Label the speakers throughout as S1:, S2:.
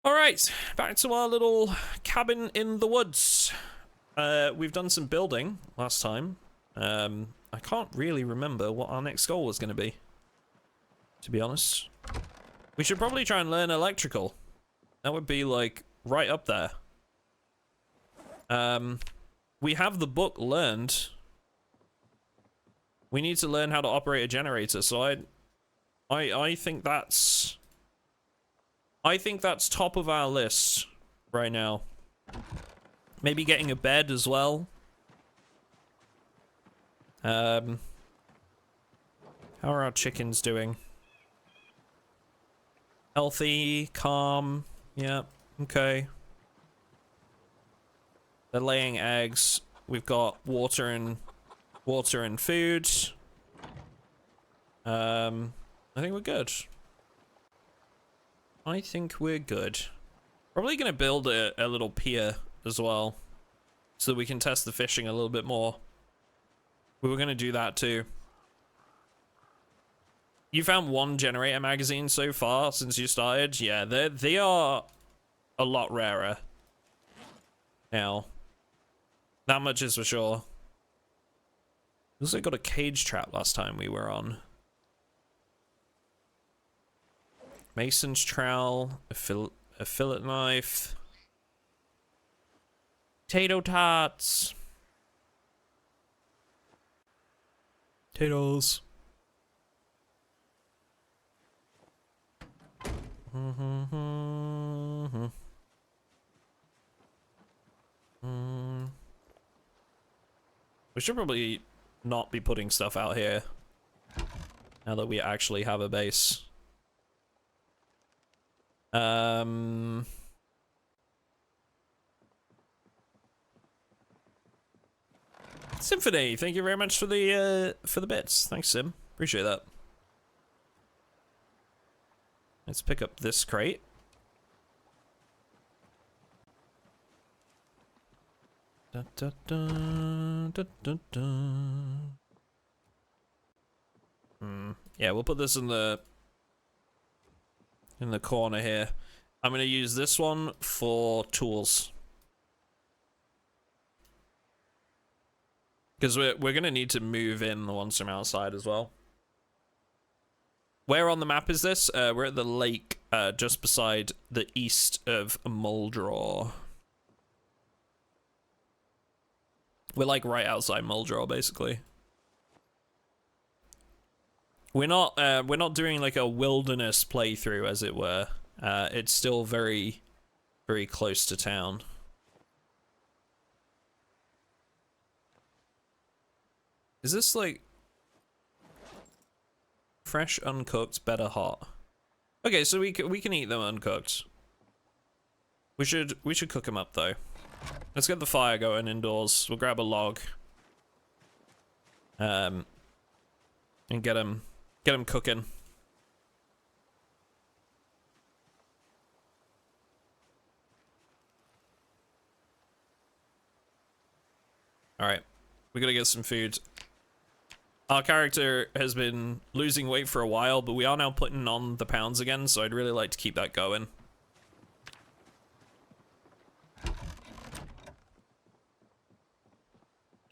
S1: All right, back to our little cabin in the woods. We've done some building last time. I can't really remember what our next goal was going to be, to be honest. We should probably try and learn electrical. That would be, like, right up there. We have the book learned. We need to learn how to operate a generator, so I think that's... I think that's top of our list right now. Maybe getting a bed as well. How are our chickens doing? Healthy, calm. Yeah, okay. They're laying eggs. We've got water and food. I think we're good. I think we're good. Probably gonna build a little pier as well, so that we can test the fishing a little bit more. We were gonna do that too. You found one generator magazine so far since you started? Yeah, they are a lot rarer now. That much is for sure. We also got a cage trap last time we were on. Mason's trowel, a fillet knife. Potato tots. Potatoes. We should probably not be putting stuff out here now that we actually have a base. Symphony, thank you very much for the bits. Thanks, Sim. Appreciate that. Let's pick up this crate. Da, da, da, da, da, da. Yeah, we'll put this in the corner here. I'm gonna use this one for tools, because we're gonna need to move in the ones from outside as well. Where on the map is this? We're at the lake, just beside the east of Muldraw. We're like right outside Muldraw, basically. We're not doing like a wilderness playthrough, as it were. It's still very, very close to town. Is this like fresh, uncooked, better hot? Okay, so we can eat them uncooked. We should cook them up though. Let's get the fire going indoors. We'll grab a log. And get them cooking. All right, we gotta get some food. Our character has been losing weight for a while, but we are now putting on the pounds again, so I'd really like to keep that going.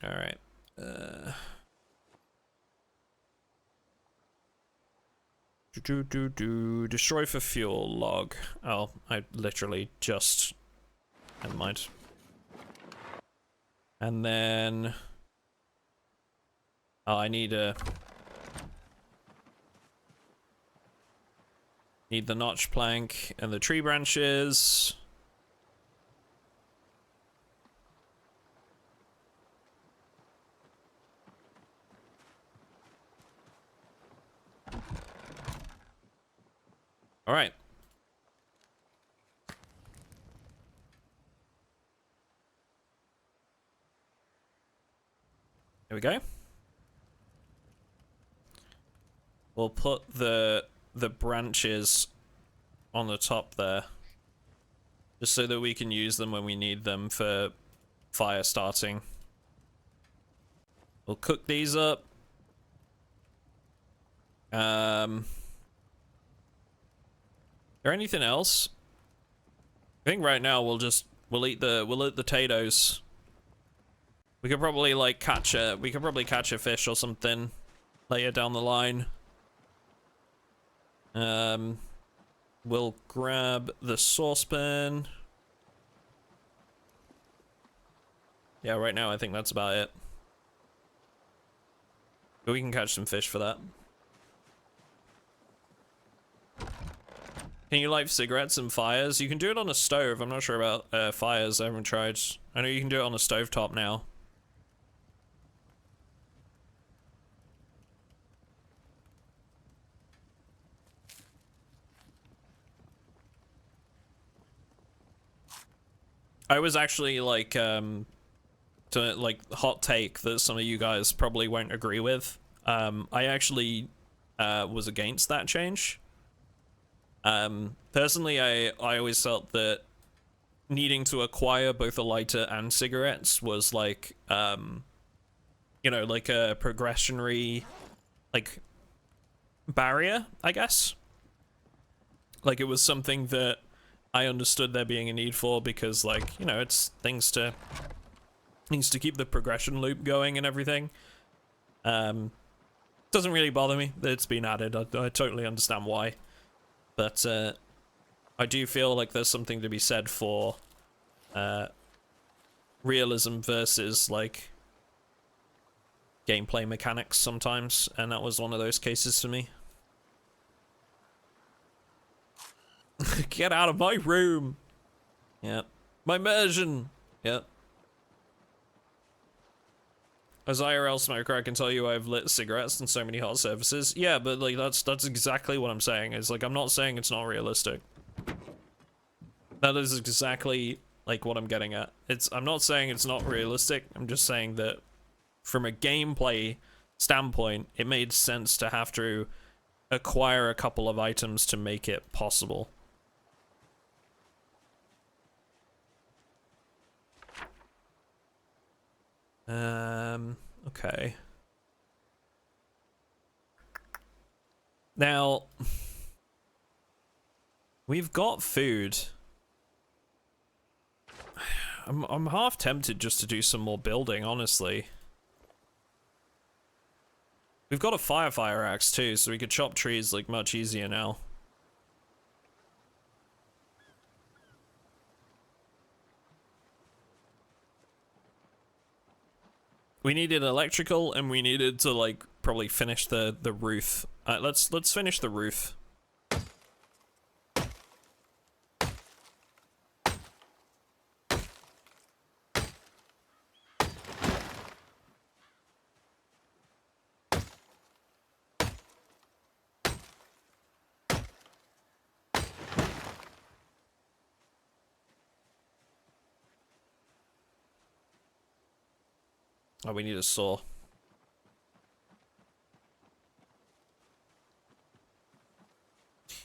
S1: All right. Destroy for fuel log. Oh, I literally just... Never mind. And then... Oh, I need a... Need the notch plank and the tree branches. All right. Here we go. We'll put the branches on the top there, just so that we can use them when we need them for fire starting. We'll cook these up. Or anything else? I think right now we'll eat the potatoes. We could probably like catch a fish or something later down the line. We'll grab the saucepan. Yeah, right now I think that's about it. But we can catch some fish for that. Can you light cigarettes and fires? You can do it on a stove. I'm not sure about fires. I haven't tried. I know you can do it on a stovetop now. I was actually like, to like hot take that some of you guys probably won't agree with. I actually was against that change. Personally, I always felt that needing to acquire both a lighter and cigarettes was like, you know, like a progressionary, like, barrier, I guess. Like, it was something that I understood there being a need for because, like, you know, it's things to keep the progression loop going and everything. Doesn't really bother me that it's been added. I totally understand why. But I do feel like there's something to be said for realism versus, like, gameplay mechanics sometimes, and that was one of those cases for me. Get out of my room! Yep. My immersion! Yep. As IRL smoker, I can tell you I've lit cigarettes in so many hot surfaces. Yeah, but like that's exactly what I'm saying. It's like I'm not saying it's not realistic. That is exactly like what I'm getting at. I'm not saying it's not realistic. I'm just saying that from a gameplay standpoint, it made sense to have to acquire a couple of items to make it possible. Okay. Now, we've got food. I'm half tempted just to do some more building, honestly. We've got a fire axe too, so we could chop trees like much easier now. We needed electrical, and we needed to like probably finish the roof. Let's finish the roof. Oh, we need a saw.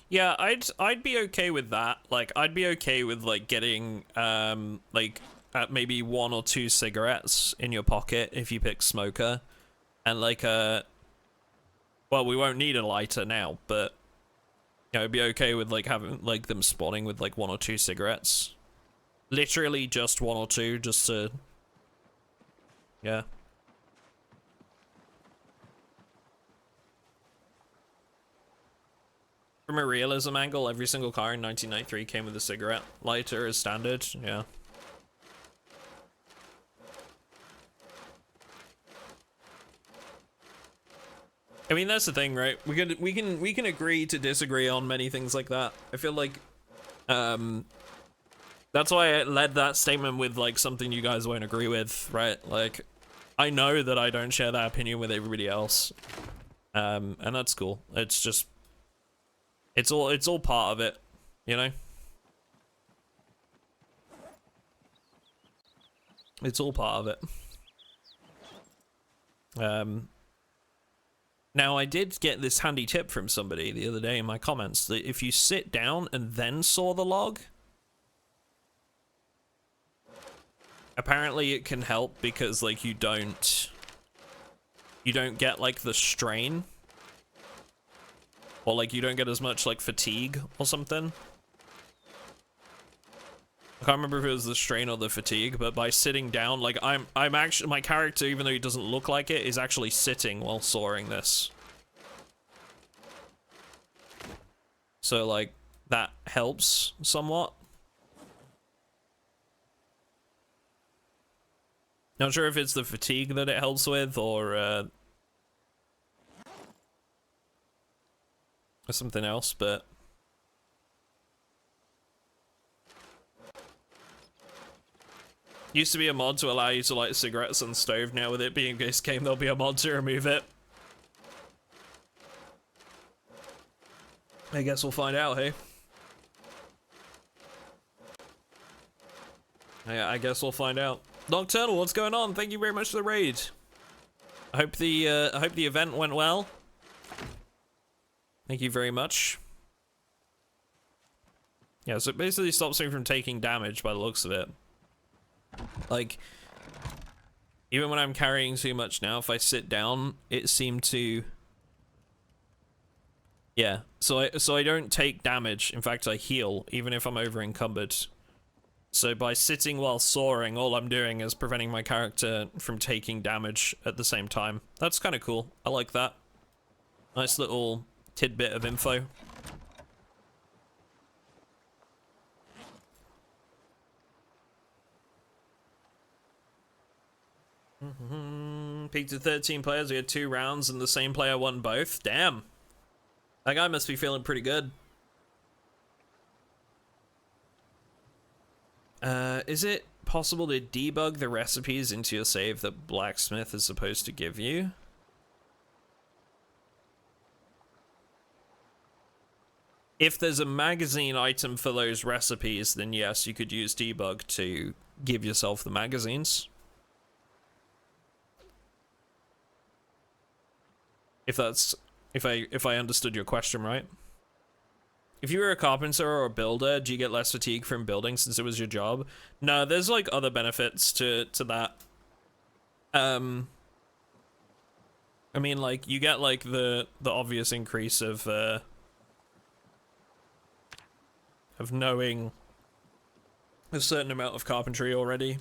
S1: Yeah, I'd be okay with that. Like, I'd be okay with like getting like maybe 1 or 2 cigarettes in your pocket if you pick smoker, and like well, we won't need a lighter now, but you know, I'd be okay with like having like them spawning with like 1 or 2 cigarettes. Literally just 1 or 2, just to, yeah. From a realism angle, every single car in 1993 came with a cigarette lighter as standard. Yeah. I mean, that's the thing, right? We can agree to disagree on many things like that. I feel like that's why I led that statement with like something you guys won't agree with, right? Like, I know that I don't share that opinion with everybody else, and that's cool. It's just, it's all part of it, you know? It's all part of it. Now, I did get this handy tip from somebody the other day in my comments that if you sit down and then saw the log, apparently it can help because like you don't get like the strain, or like you don't get as much like fatigue or something. I can't remember if it was the strain or the fatigue, but by sitting down, like I'm actually, my character, even though he doesn't look like it, is actually sitting while sawing this. So like that helps somewhat. Not sure if it's the fatigue that it helps with or something else, but used to be a mod to allow you to light cigarettes on the stove. Now with it being this game, there'll be a mod to remove it. I guess we'll find out, hey? Yeah, I guess we'll find out. Nocturnal, what's going on? Thank you very much for the raid. I hope the event went well. Thank you very much. Yeah, so it basically stops me from taking damage by the looks of it. Like, even when I'm carrying too much now, if I sit down, it seemed to... Yeah, so I don't take damage. In fact, I heal, even if I'm over encumbered. So by sitting while soaring, all I'm doing is preventing my character from taking damage at the same time. That's kind of cool. I like that. Nice little tidbit of info. Peaked to 13 players. We had 2 rounds and the same player won both. Damn. That guy must be feeling pretty good. Is it possible to debug the recipes into your save that Blacksmith is supposed to give you? If there's a magazine item for those recipes, then yes, you could use debug to give yourself the magazines. If I understood your question right. If you were a carpenter or a builder, do you get less fatigue from building since it was your job? No, there's like other benefits to that. I mean, like you get like the obvious increase of knowing a certain amount of carpentry already.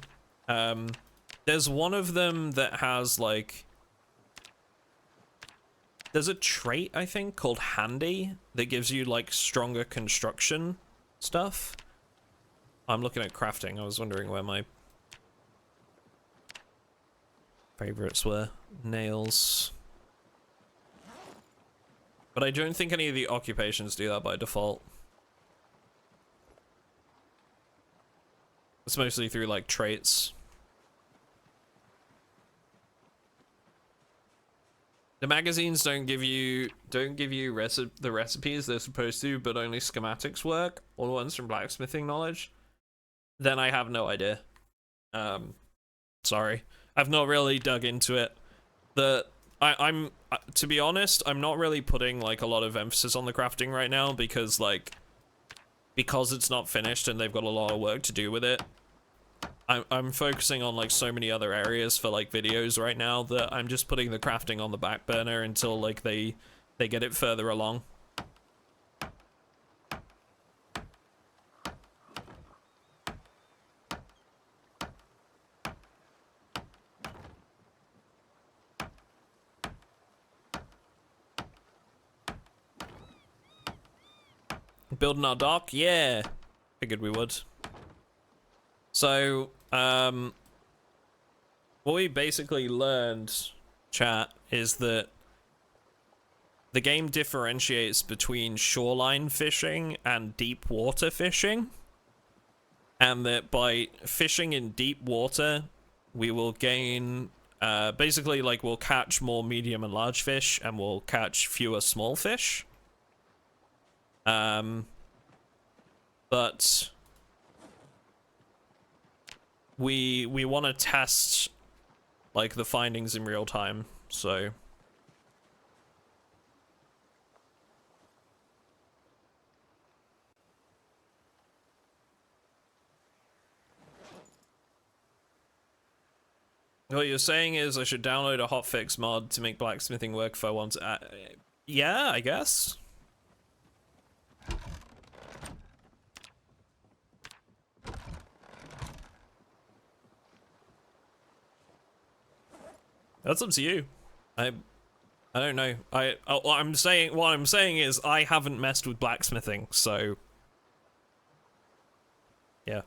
S1: There's one of them that has like, there's a trait, I think, called Handy that gives you, like, stronger construction stuff. I'm looking at crafting. I was wondering where my favorites were. Nails. But I don't think any of the occupations do that by default. It's mostly through, like, traits. The magazines don't give you the recipes they're supposed to, but only schematics work. All the ones from blacksmithing knowledge. Then I have no idea. Sorry, I've not really dug into it. I'm to be honest, I'm not really putting like a lot of emphasis on the crafting right now because it's not finished and they've got a lot of work to do with it. I'm focusing on like so many other areas for like videos right now that I'm just putting the crafting on the back burner until like they get it further along. Building our dock? Yeah. Figured we would. So, what we basically learned, chat, is that the game differentiates between shoreline fishing and deep water fishing. And that by fishing in deep water, we will gain, basically, like, we'll catch more medium and large fish, and we'll catch fewer small fish. But we want to test like the findings in real time, so what you're saying is I should download a hotfix mod to make blacksmithing work if I want to. Yeah, I guess. That's up to you. I don't know. What I'm saying is I haven't messed with blacksmithing, so yeah.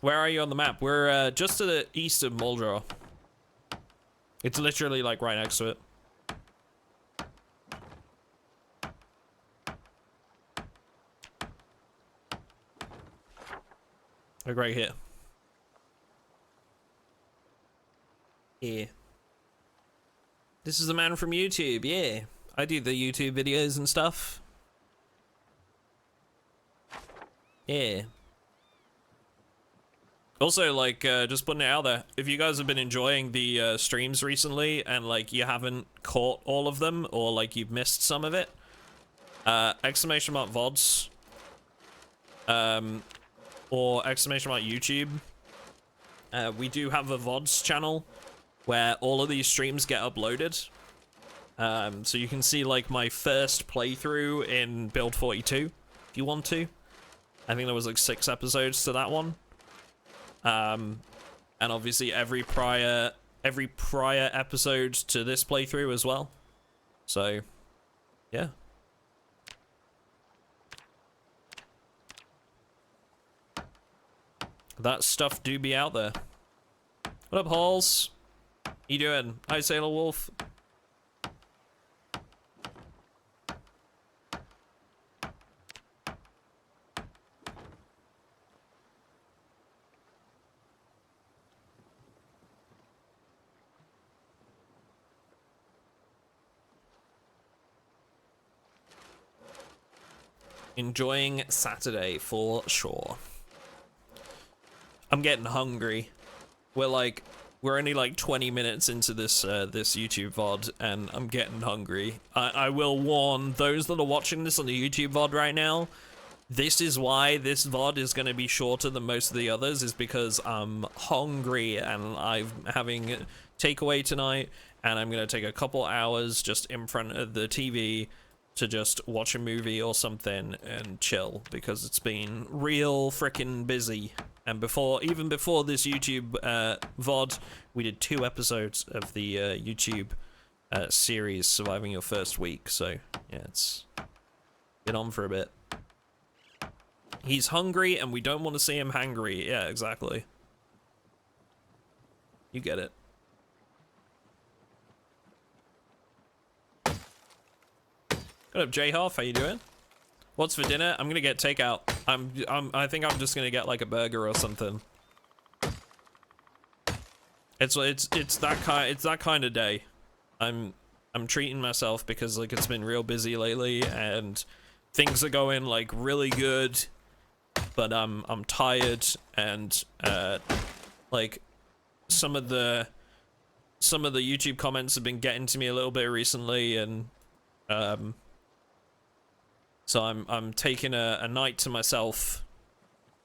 S1: Where are you on the map? We're just to the east of Muldraw. It's literally like right next to it. Like right here. Yeah. This is the man from YouTube, yeah. I do the YouTube videos and stuff. Yeah. Also, like, just putting it out there, if you guys have been enjoying the streams recently and, like, you haven't caught all of them or, like, you've missed some of it, exclamation mark VODs, or exclamation mark YouTube. We do have a VODs channel where all of these streams get uploaded. So you can see, like, my first playthrough in Build 42, if you want to. I think there was, like, 6 episodes to that one. And obviously every prior episode to this playthrough as well. So, yeah. That stuff do be out there. What up, Halls? You doing? Hi, Sailor Wolf. Enjoying Saturday for sure. I'm getting hungry. We're only like 20 minutes into this this YouTube VOD, and I'm getting hungry. I will warn those that are watching this on the YouTube VOD right now, this is why this VOD is going to be shorter than most of the others, is because I'm hungry and I'm having takeaway tonight, and I'm going to take a couple hours just in front of the TV to just watch a movie or something and chill, because it's been real freaking busy. And even before this YouTube VOD, we did 2 episodes of the YouTube series, Surviving Your First Week. So, yeah, it's been on for a bit. He's hungry, and we don't want to see him hangry. Yeah, exactly. You get it. What up, J-Hoff? How you doing? What's for dinner? I'm gonna get takeout. I think I'm just gonna get like a burger or something. It's that kind of day. I'm treating myself because like it's been real busy lately and things are going like really good, but I'm tired, and like some of the YouTube comments have been getting to me a little bit recently, and so I'm taking a night to myself.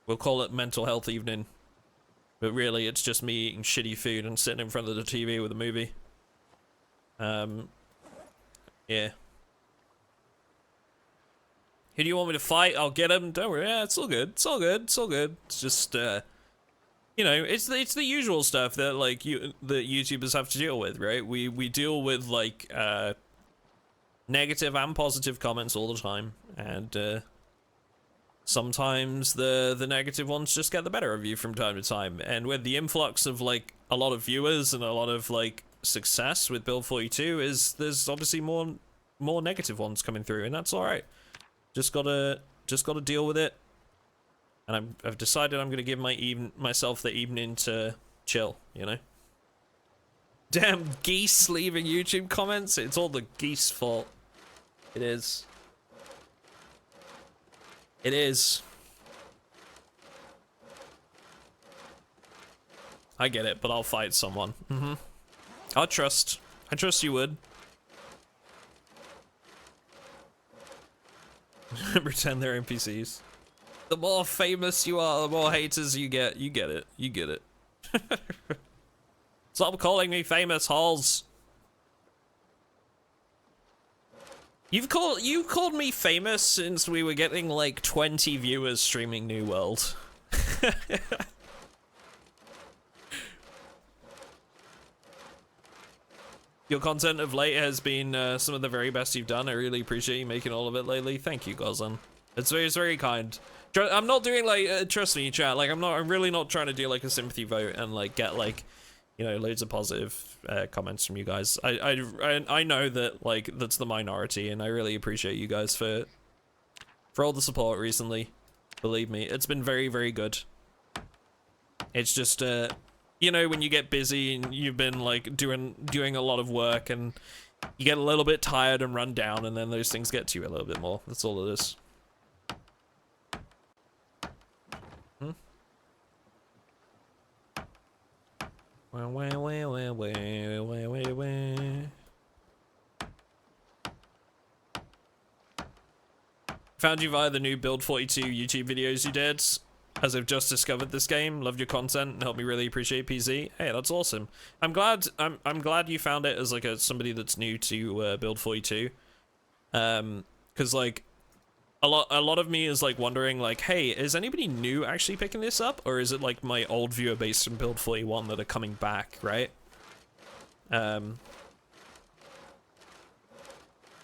S1: We'll call it mental health evening, but really it's just me eating shitty food and sitting in front of the TV with a movie. Yeah. Who do you want me to fight? I'll get him. Don't worry. Yeah, it's all good. It's all good. It's all good. It's just you know, it's the usual stuff that like the YouTubers have to deal with, right? We deal with like negative and positive comments all the time, and sometimes the negative ones just get the better of you from time to time. And with the influx of like a lot of viewers and a lot of like success with Build 42, there's obviously more negative ones coming through, and that's all right. Just gotta deal with it. And I've decided I'm gonna give myself the evening to chill, you know. Damn geese leaving YouTube comments. It's all the geese fault. It is. It is. I get it, but I'll fight someone. I trust you would. Pretend they're NPCs. The more famous you are, the more haters you get. You get it. You get it. Stop calling me famous, Halls. You called me famous since we were getting like 20 viewers streaming New World. Your content of late has been some of the very best you've done. I really appreciate you making all of it lately. Thank you, Gozan. It's very kind. I'm not doing like trust me, chat. Like I'm really not trying to do like a sympathy vote and like get like, you know, loads of positive comments from you guys. I know that like that's the minority, and I really appreciate you guys for all the support recently. Believe me, it's been very good. It's just you know, when you get busy and you've been like doing a lot of work and you get a little bit tired and run down, and then those things get to you a little bit more. That's all it is. Found you via the new Build 42 YouTube videos you did, as I've just discovered this game. Loved your content and helped me really appreciate PZ. Hey, that's awesome. I'm glad you found it as like somebody that's new to Build 42. Cause like a lot of me is like wondering like, hey, is anybody new actually picking this up, or is it like my old viewer base from Build 41 that are coming back, right? So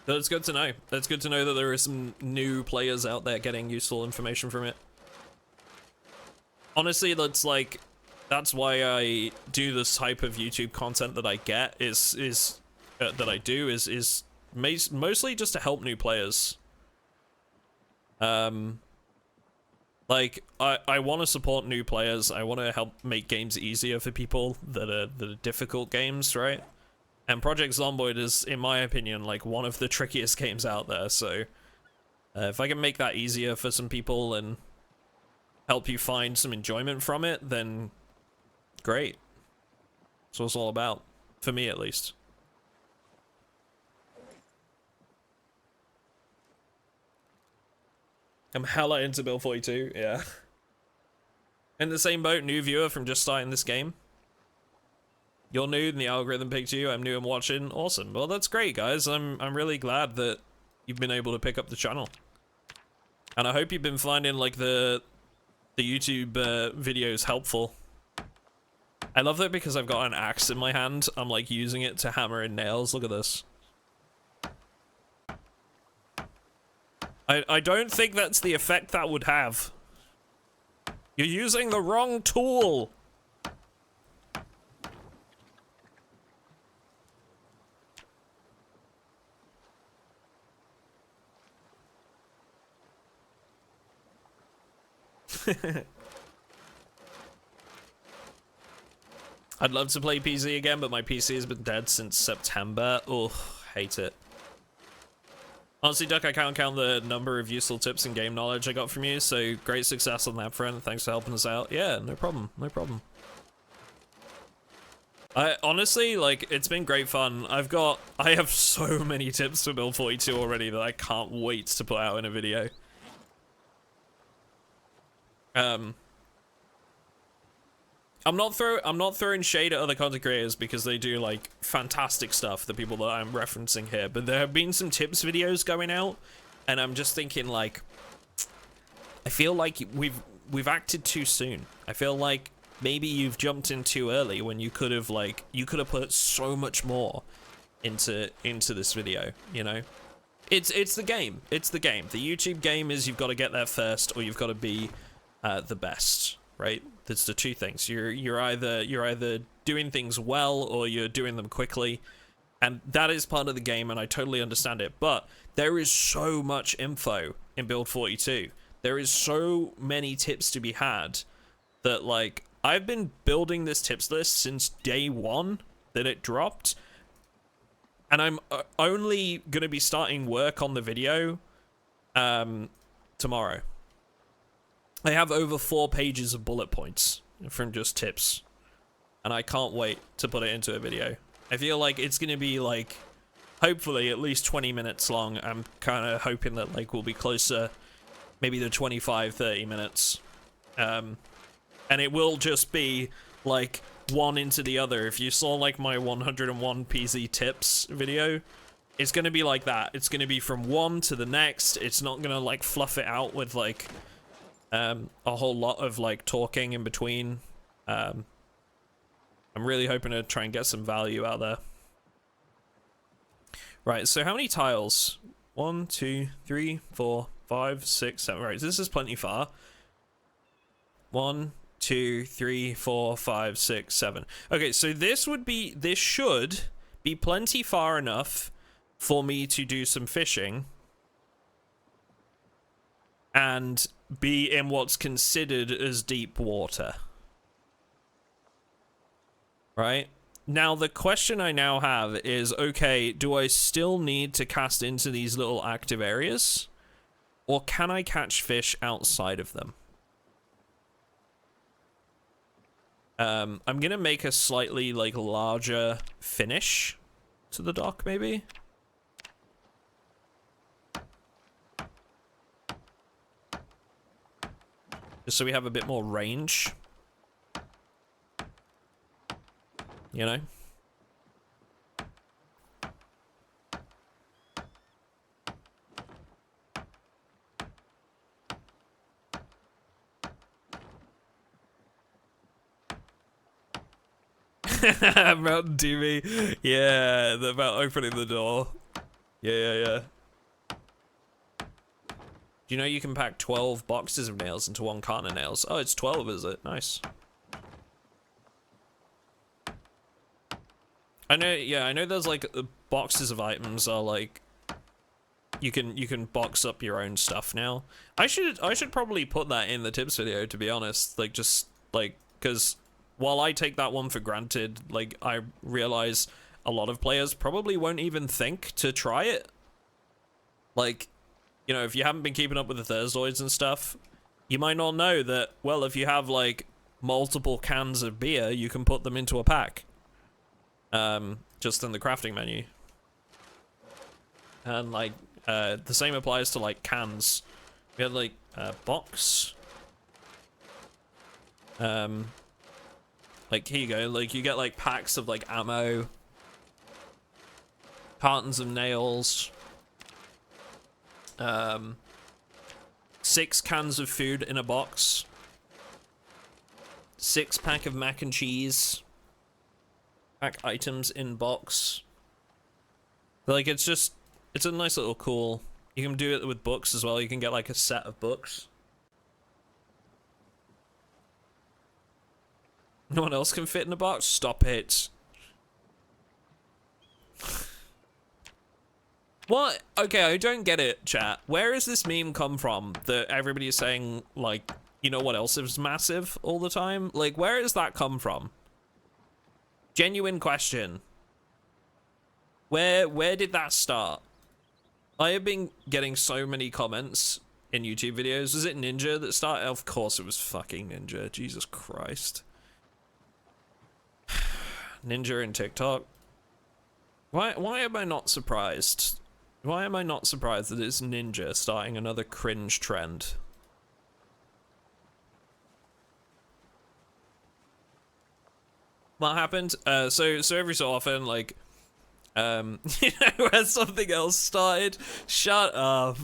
S1: it's good to know. It's good to know that there are some new players out there getting useful information from it. Honestly, that's why I do this type of YouTube content that I get is mostly just to help new players. Like I want to support new players. I want to help make games easier for people that are difficult games, right? And Project Zomboid is, in my opinion, like one of the trickiest games out there. So if I can make that easier for some people and help you find some enjoyment from it, then great. That's what it's all about, for me at least. I'm hella into Build 42, yeah. In the same boat, new viewer from just starting this game. You're new and the algorithm picked you. I'm new and watching. Awesome. Well, that's great, guys. I'm really glad that you've been able to pick up the channel. And I hope you've been finding like the YouTube videos helpful. I love that because I've got an axe in my hand. I'm like using it to hammer in nails. Look at this. I don't think that's the effect that would have. You're using the wrong tool. I'd love to play PC again, but my PC has been dead since September. Oh, hate it. Honestly, Duck, I can't count the number of useful tips and game knowledge I got from you, so great success on that front. Thanks for helping us out. Yeah, no problem, no problem. I honestly, like, it's been great fun. I have so many tips for Build 42 already that I can't wait to put out in a video. I'm not throwing shade at other content creators because they do like fantastic stuff, the people that I'm referencing here, but there have been some tips videos going out, and I'm just thinking like, I feel like we've acted too soon. I feel like maybe you've jumped in too early when you could have put so much more into this video, you know? It's the game. It's the game. The YouTube game is you've got to get there first, or you've got to be the best, right? That's the two things. You're either doing things well or you're doing them quickly, and that is part of the game, and I totally understand it. But there is so much info in Build 42. There is so many tips to be had that, like, I've been building this tips list since day one that it dropped, and I'm only gonna be starting work on the video tomorrow. I have over 4 pages of bullet points from just tips, and I can't wait to put it into a video. I feel like it's gonna be like, hopefully at least 20 minutes long. I'm kind of hoping that like we'll be closer, maybe to 25-30 minutes, and it will just be like one into the other. If you saw like my 101 PZ tips video, it's going to be like that. It's going to be from one to the next. It's not going to like fluff it out with like a whole lot of like talking in between. I'm really hoping to try and get some value out there. Right, so how many tiles? 1, 2, 3, 4, 5, 6, 7. Right, this is plenty far. 1, 2, 3, 4, 5, 6, 7. Okay, so this should be plenty far enough for me to do some fishing and be in what's considered as deep water. Right? Now, the question I now have is, okay, do I still need to cast into these little active areas? Or can I catch fish outside of them? I'm gonna make a slightly, like, larger finish to the dock, maybe? Just so we have a bit more range. You know? Mountain TV. Yeah, about opening the door. Yeah. Do you know you can pack 12 boxes of nails into one carton of nails? Oh, it's 12, is it? Nice. I know there's like boxes of items are like you can box up your own stuff now. I should probably put that in the tips video, to be honest. Like, just like, because while I take that one for granted, like, I realize a lot of players probably won't even think to try it. Like, you know, if you haven't been keeping up with the Thursdays and stuff, you might not know that, well, if you have like multiple cans of beer, you can put them into a pack. Just in the crafting menu. And like, the same applies to like cans. We had like a box. Like, here you go, like you get like packs of like ammo, cartons of nails, 6 cans of food in a box, 6-pack of mac and cheese, pack items in box. Like, it's a nice little cool. You can do it with books as well. You can get like a set of books. No one else can fit in a box? Stop it. What? Okay, I don't get it, chat. Where has this meme come from that everybody is saying, like, you know what else is massive all the time? Like, where has that come from? Genuine question. Where did that start? I have been getting so many comments in YouTube videos. Was it Ninja that started? Of course it was fucking Ninja. Jesus Christ. Ninja and TikTok. Why am I not surprised? Why am I not surprised that it's Ninja starting another cringe trend? What happened? So every so often, like, you know, where something else started. Shut up.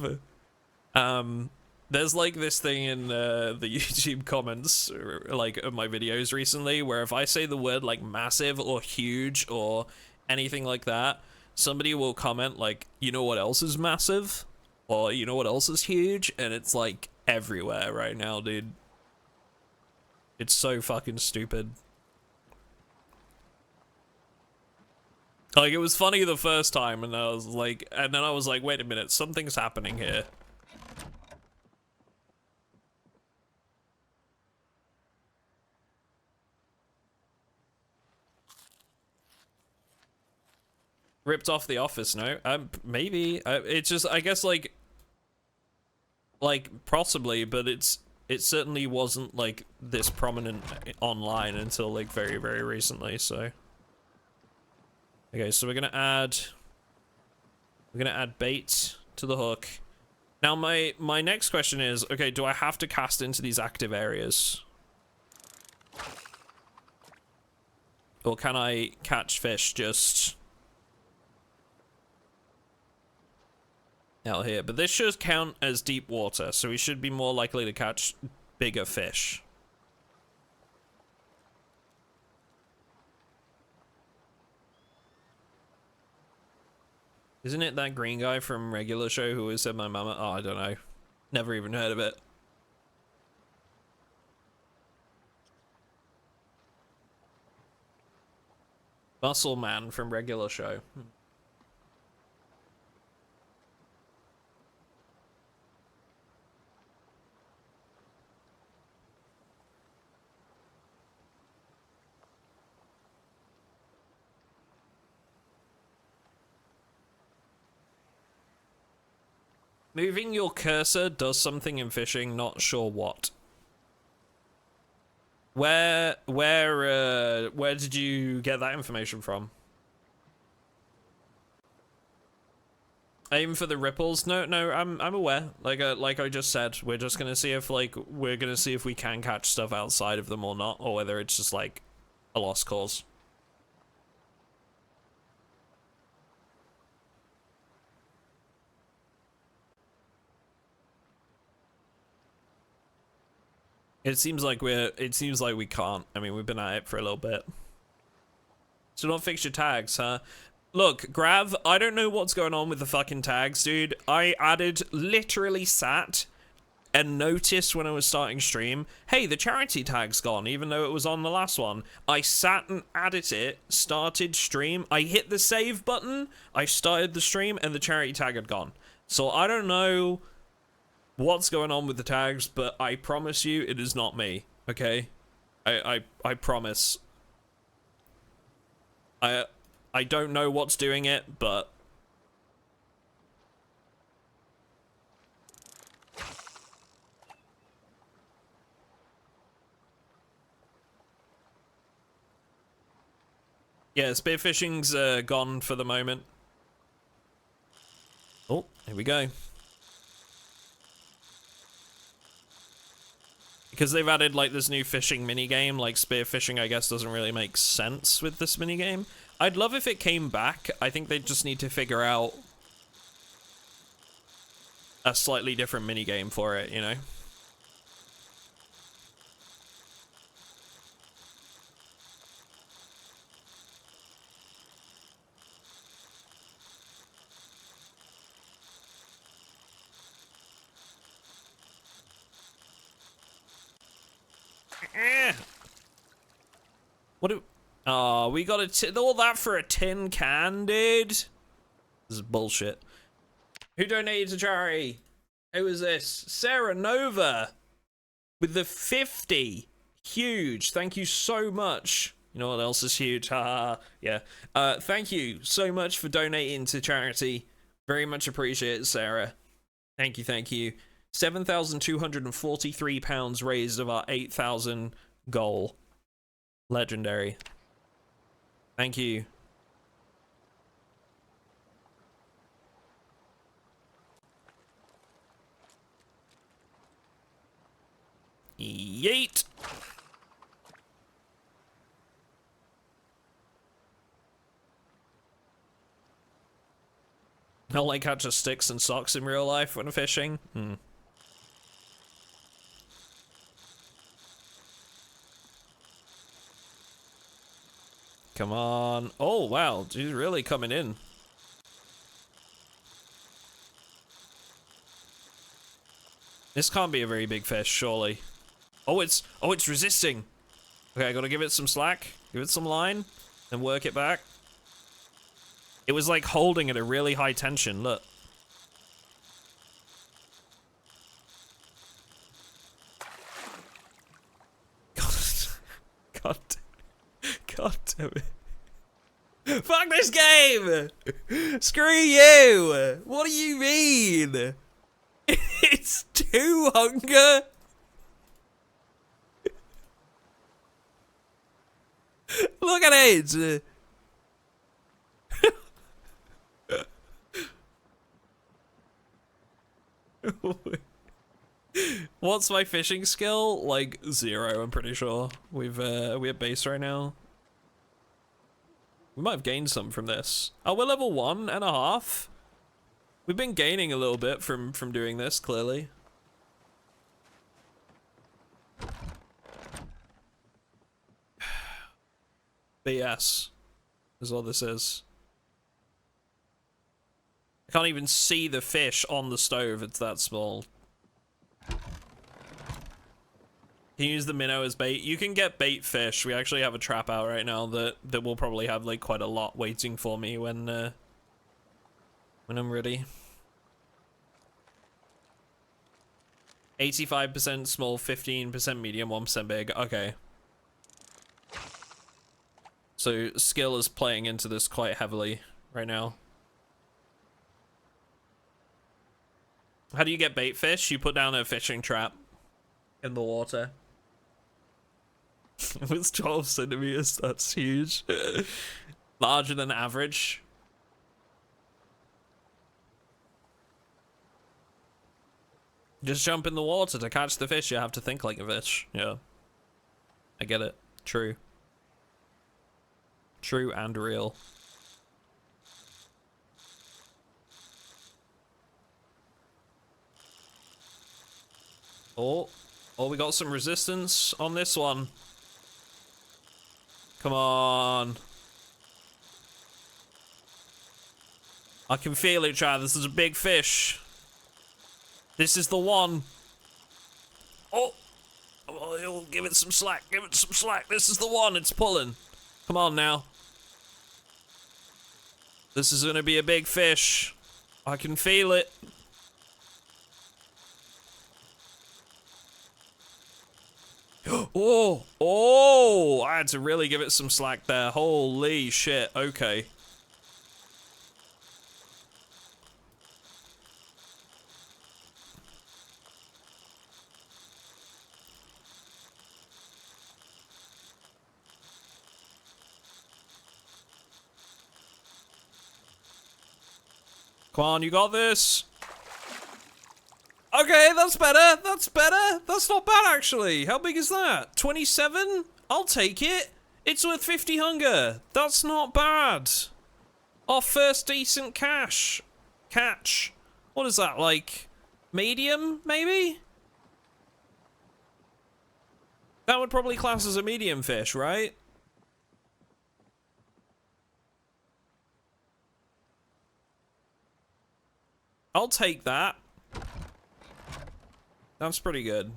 S1: There's like this thing in the YouTube comments, like, of my videos recently, where if I say the word like massive or huge or anything like that, somebody will comment like, you know what else is massive? Or you know what else is huge? And it's like everywhere right now, dude. It's so fucking stupid. Like, it was funny the first time, and I was like, and then I was like, wait a minute, something's happening here. Ripped off The Office, no? Maybe. It's just, I guess, like, possibly, but it certainly wasn't, like, this prominent online until, like, very, very recently, so. Okay, so we're gonna add bait to the hook. Now, my next question is, okay, do I have to cast into these active areas? Or can I catch fish just out here. But this should count as deep water, so we should be more likely to catch bigger fish. Isn't it that green guy from Regular Show who always said my mama? Oh, I don't know. Never even heard of it. Muscle Man from Regular Show. Moving your cursor does something in fishing, not sure what. Where did you get that information from? Aim for the ripples? No, I'm aware. Like I just said, we're just gonna see if we can catch stuff outside of them or not, or whether it's just like a lost cause. It seems like we can't. I mean, we've been at it for a little bit. So don't fix your tags, huh? Look, Grav, I don't know what's going on with the fucking tags, dude. I literally sat and noticed when I was starting stream, hey, the charity tag's gone, even though it was on the last one. I sat and added it, started stream, I hit the save button, I started the stream, and the charity tag had gone. So I don't know what's going on with the tags, but I promise you it is not me, okay? I promise. I don't know what's doing it, but yeah, spearfishing's gone for the moment. Oh, here we go. Because they've added like this new fishing minigame, like spearfishing I guess doesn't really make sense with this minigame. I'd love if it came back. I think they just need to figure out a slightly different minigame for it, you know? What do... Oh, we got all that for a tin can, dude? This is bullshit. Who donated to charity? Who is this? Sarah Nova with the 50. Huge. Thank you so much. You know what else is huge? Haha. Yeah. Thank you so much for donating to charity. Very much appreciated, Sarah. Thank you, thank you. £7,243 raised of our 8,000 goal. Legendary. Thank you. Yeet. I like how just sticks and socks in real life when fishing. Come on. Oh, wow. She's really coming in. This can't be a very big fish, surely. Oh, it's resisting. Okay, I gotta give it some slack. Give it some line. And work it back. It was like holding at a really high tension, look. God damn it. Fuck this game! Screw you! What do you mean? It's 2 hunger? Look at it! What's my fishing skill? Like 0, I'm pretty sure. We're base right now. We might have gained some from this. Oh, we're level 1.5. We've been gaining a little bit from doing this, clearly. BS is what this is. I can't even see the fish on the stove, it's that small. Can you use the minnow as bait? You can get bait fish. We actually have a trap out right now that will probably have like quite a lot waiting for me when I'm ready. 85% small, 15% medium, 1% big. Okay. So skill is playing into this quite heavily right now. How do you get bait fish? You put down a fishing trap in the water. It was 12 centimeters, that's huge. Larger than average. Just jump in the water to catch the fish, you have to think like a fish. Yeah. I get it. True. True and real. Oh, we got some resistance on this one. Come on. I can feel it, Chad. This is a big fish. This is the one. Oh, give it some slack. Give it some slack. This is the one. It's pulling. Come on now. This is gonna be a big fish. I can feel it. Oh, I had to really give it some slack there. Holy shit, okay. Come on, you got this. Okay, that's better. That's better. That's not bad, actually. How big is that? 27? I'll take it. It's worth 50 hunger. That's not bad. Our first decent catch. What is that, like? Medium, maybe? That would probably class as a medium fish, right? I'll take that. That's pretty good.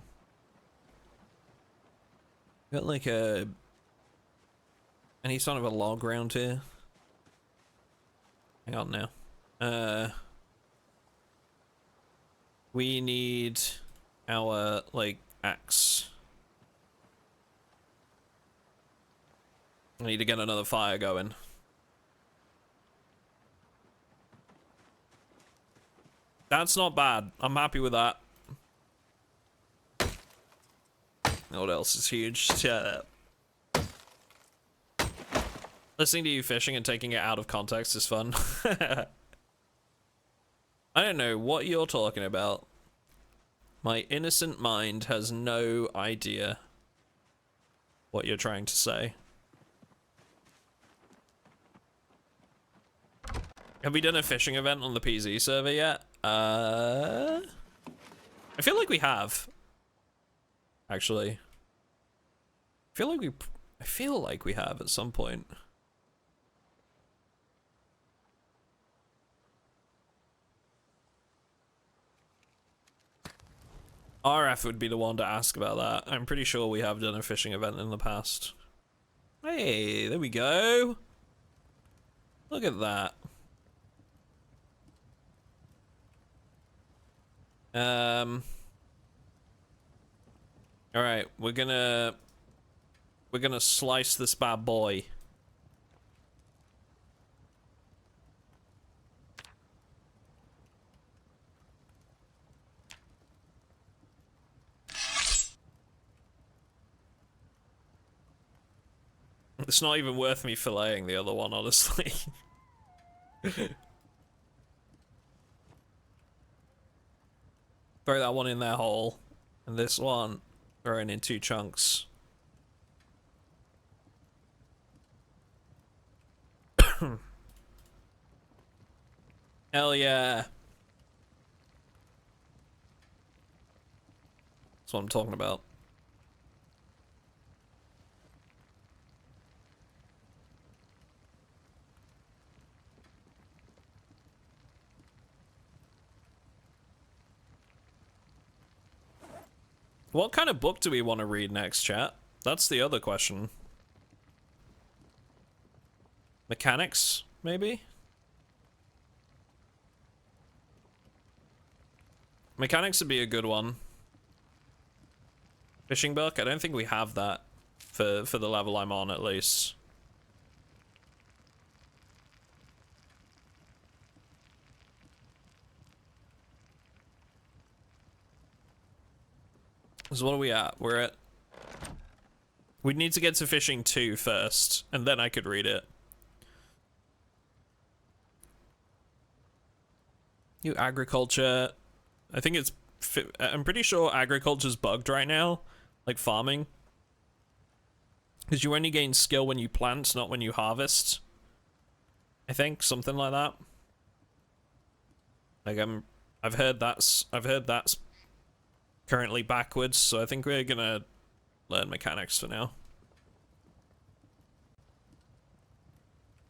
S1: Got like any sort of a log around here. Hang on now. We need our like axe. I need to get another fire going. That's not bad. I'm happy with that. What else is huge? Shut up. Listening to you fishing and taking it out of context is fun. I don't know what you're talking about. My innocent mind has no idea what you're trying to say. Have we done a fishing event on the PZ server yet? I feel like we have. Actually. I feel like we have at some point. RF would be the one to ask about that. I'm pretty sure we have done a fishing event in the past. Hey, there we go. Look at that. All right, we're gonna slice this bad boy. It's not even worth me filleting the other one, honestly. Throw that one in their hole, and this one thrown in 2 chunks. Hell yeah. That's what I'm talking about. What kind of book do we want to read next, chat? That's the other question. Mechanics, maybe? Mechanics would be a good one. Fishing book? I don't think we have that for the level I'm on, at least. So what are we at? We're at... We'd need to get to fishing 2 first, and then I could read it. You agriculture... I think it's... I'm pretty sure agriculture's bugged right now. Like farming. Because you only gain skill when you plant, not when you harvest. I think, something like that. Like I've heard that's currently backwards, so I think we're gonna learn mechanics for now.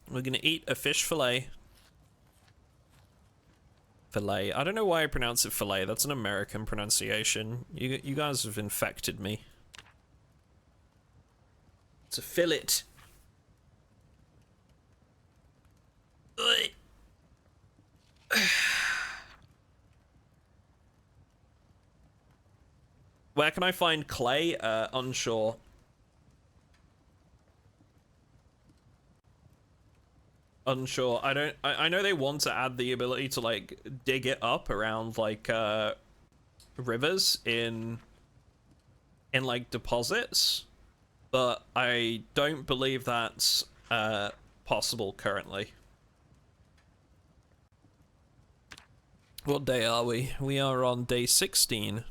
S1: We're gonna eat a fish fillet. Fillet. I don't know why I pronounce it fillet. That's an American pronunciation. You guys have infected me. It's a fillet. Where can I find clay? Unsure. Unsure. I know they want to add the ability to like dig it up around like rivers in like deposits, but I don't believe that's possible currently. What day are we? We are on day 16.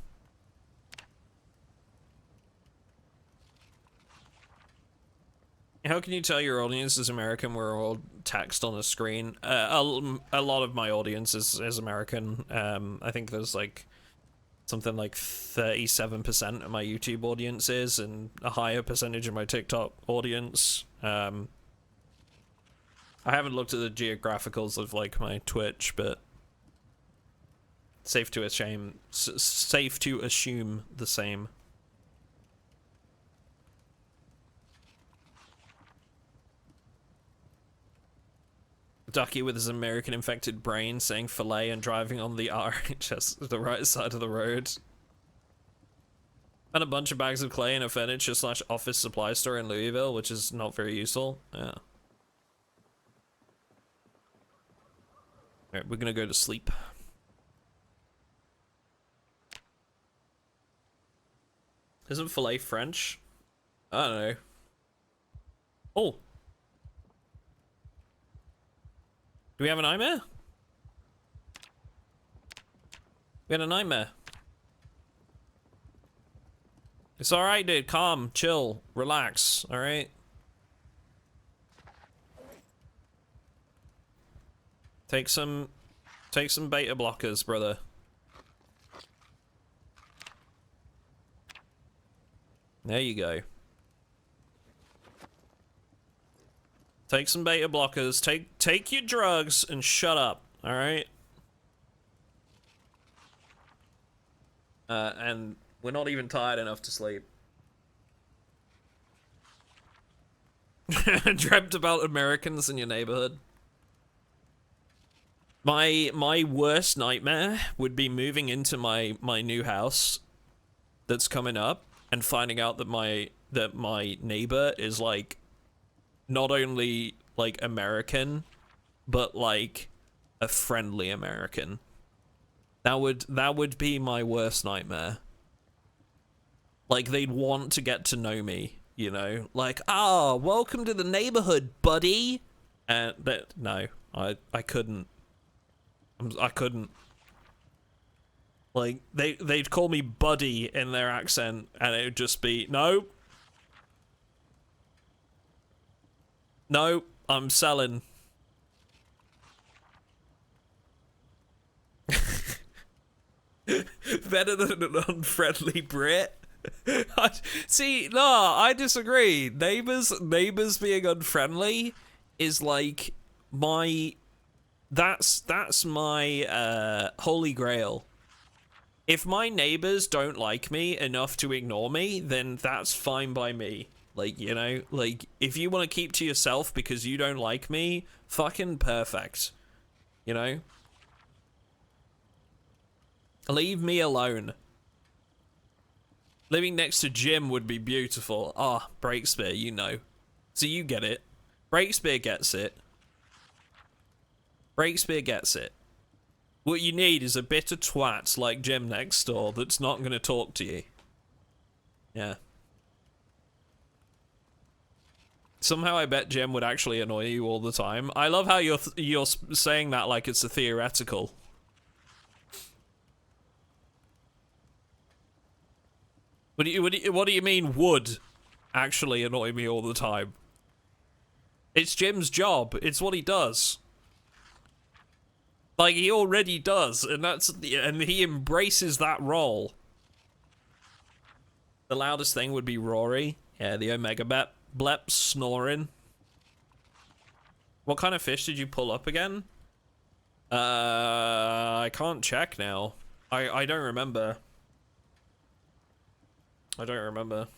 S1: How can you tell your audience is American? We're all text on a screen. A lot of my audience is American. I think there's like something like 37% of my YouTube audience is, and a higher percentage of my TikTok audience. I haven't looked at the geographicals of like my Twitch, but safe to assume the same. Ducky with his American infected brain saying fillet and driving on the RHS, the right side of the road. And a bunch of bags of clay in a furniture / office supply store in Louisville, which is not very useful. Yeah. Alright, we're gonna go to sleep. Isn't fillet French? I don't know. Oh. Do we have a nightmare? We had a nightmare. It's alright, dude. Calm, chill, relax, alright? Take some beta blockers, brother. There you go. Take some beta blockers, take your drugs, and shut up, alright? And we're not even tired enough to sleep. Dreamt about Americans in your neighborhood. My worst nightmare would be moving into my new house that's coming up and finding out that my neighbor is like not only like American, but like a friendly American. That would be my worst nightmare. Like they'd want to get to know me, you know? Like, ah, welcome to the neighborhood, buddy. And that no, I couldn't. I couldn't. Like they'd call me buddy in their accent, and it would just be no. No, I'm selling. better than an unfriendly Brit. See, no, I disagree. Neighbors being unfriendly is like my... That's my holy grail. If my neighbors don't like me enough to ignore me, then that's fine by me. Like, you know, like, if you want to keep to yourself because you don't like me, fucking perfect. You know? Leave me alone. Living next to Jim would be beautiful. Ah, Breakspear, you know. So you get it. Breakspear gets it. Breakspear gets it. What you need is a bitter twat like Jim next door that's not going to talk to you. Yeah. Somehow I bet Jim would actually annoy you all the time. I love how you're saying that like it's a theoretical. What do you mean would actually annoy me all the time? It's Jim's job. It's what he does. Like, he already does, and he embraces that role. The loudest thing would be Rory. Yeah, the Omega Blep snoring. What kind of fish did you pull up again? I can't check now. I don't remember. I don't remember.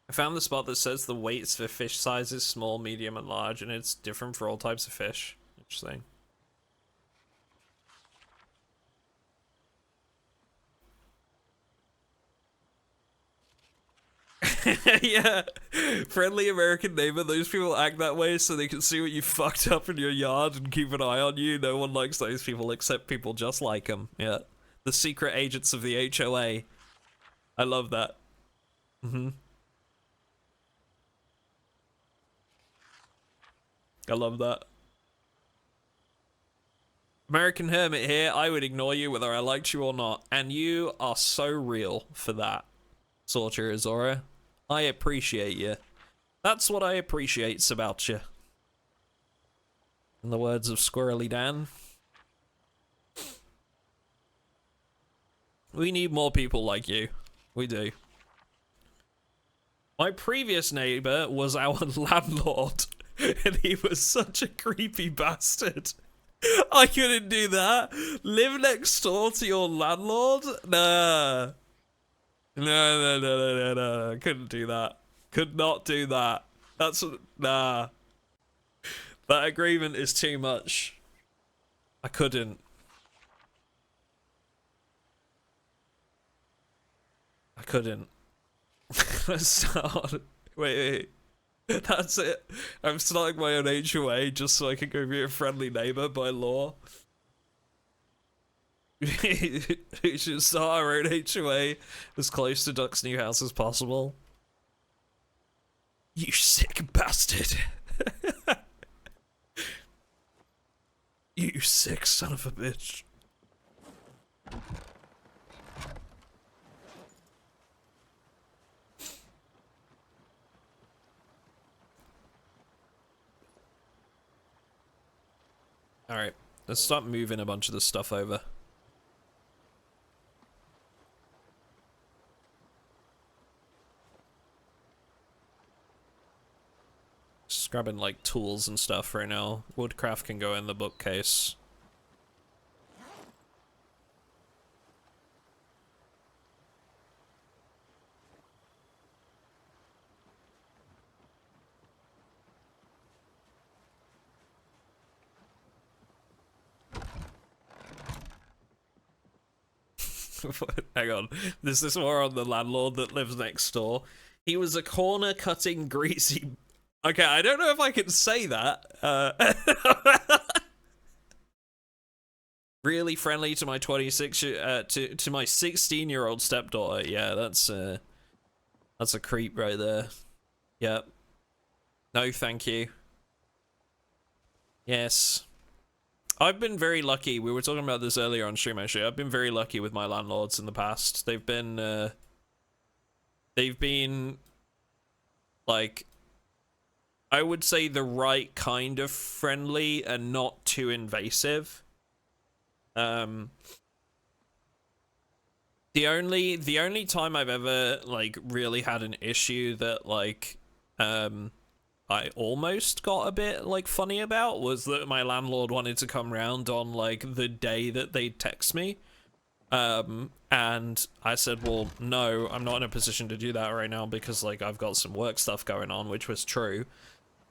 S1: I found the spot that says the weights for fish sizes, small, medium, and large, and it's different for all types of fish. Interesting. Yeah, friendly American neighbor. Those people act that way so they can see what you fucked up in your yard and keep an eye on you. No one likes those people except people just like them. Yeah, the secret agents of the HOA. I love that. I love that. American Hermit here. I would ignore you whether I liked you or not, and you are so real for that, Sorcher Azora. I appreciate you. That's what I appreciates about you. In the words of Squirrely Dan. We need more people like you. We do. My previous neighbor was our landlord, and he was such a creepy bastard. I couldn't do that. Live next door to your landlord? Nah. No. Couldn't do that. Could not do that. Nah. That agreement is too much. I couldn't. Wait. That's it. I'm starting my own HOA just so I can go be a friendly neighbor by law. We should start our own HOA as close to Duck's new house as possible. You sick bastard. You sick son of a bitch. Alright, let's start moving a bunch of this stuff over. Just grabbing like tools and stuff right now. Woodcraft can go in the bookcase. Hang on, there's this more on the landlord that lives next door. He was a corner cutting greasy... Okay, I don't know if I can say that. Really friendly to my 26 to my 16-year-old stepdaughter. Yeah, that's a creep right there. Yep. No, thank you. Yes. I've been very lucky. We were talking about this earlier on stream, actually. I've been very lucky with my landlords in the past. They've been like, I would say the right kind of friendly and not too invasive. The only time I've ever like really had an issue that like I almost got a bit like funny about was that my landlord wanted to come round on like the day that they'd text me. And I said, well, no, I'm not in a position to do that right now because like I've got some work stuff going on, which was true.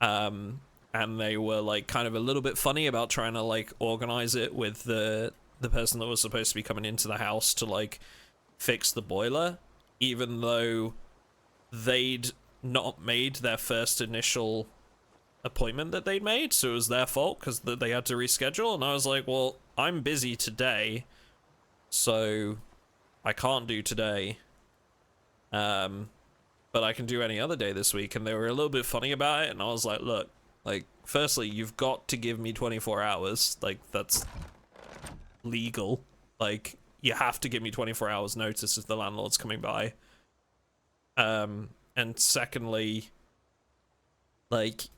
S1: And they were like kind of a little bit funny about trying to like organize it with the person that was supposed to be coming into the house to like fix the boiler, even though they'd not made their first initial appointment that they'd made, so it was their fault because they had to reschedule. And I was like, well, I'm busy today, so I can't do today, but I can do any other day this week. And they were a little bit funny about it, and I was like, look, like, firstly, you've got to give me 24 hours, like, that's legal, like, you have to give me 24 hours notice if the landlord's coming by. And secondly, like,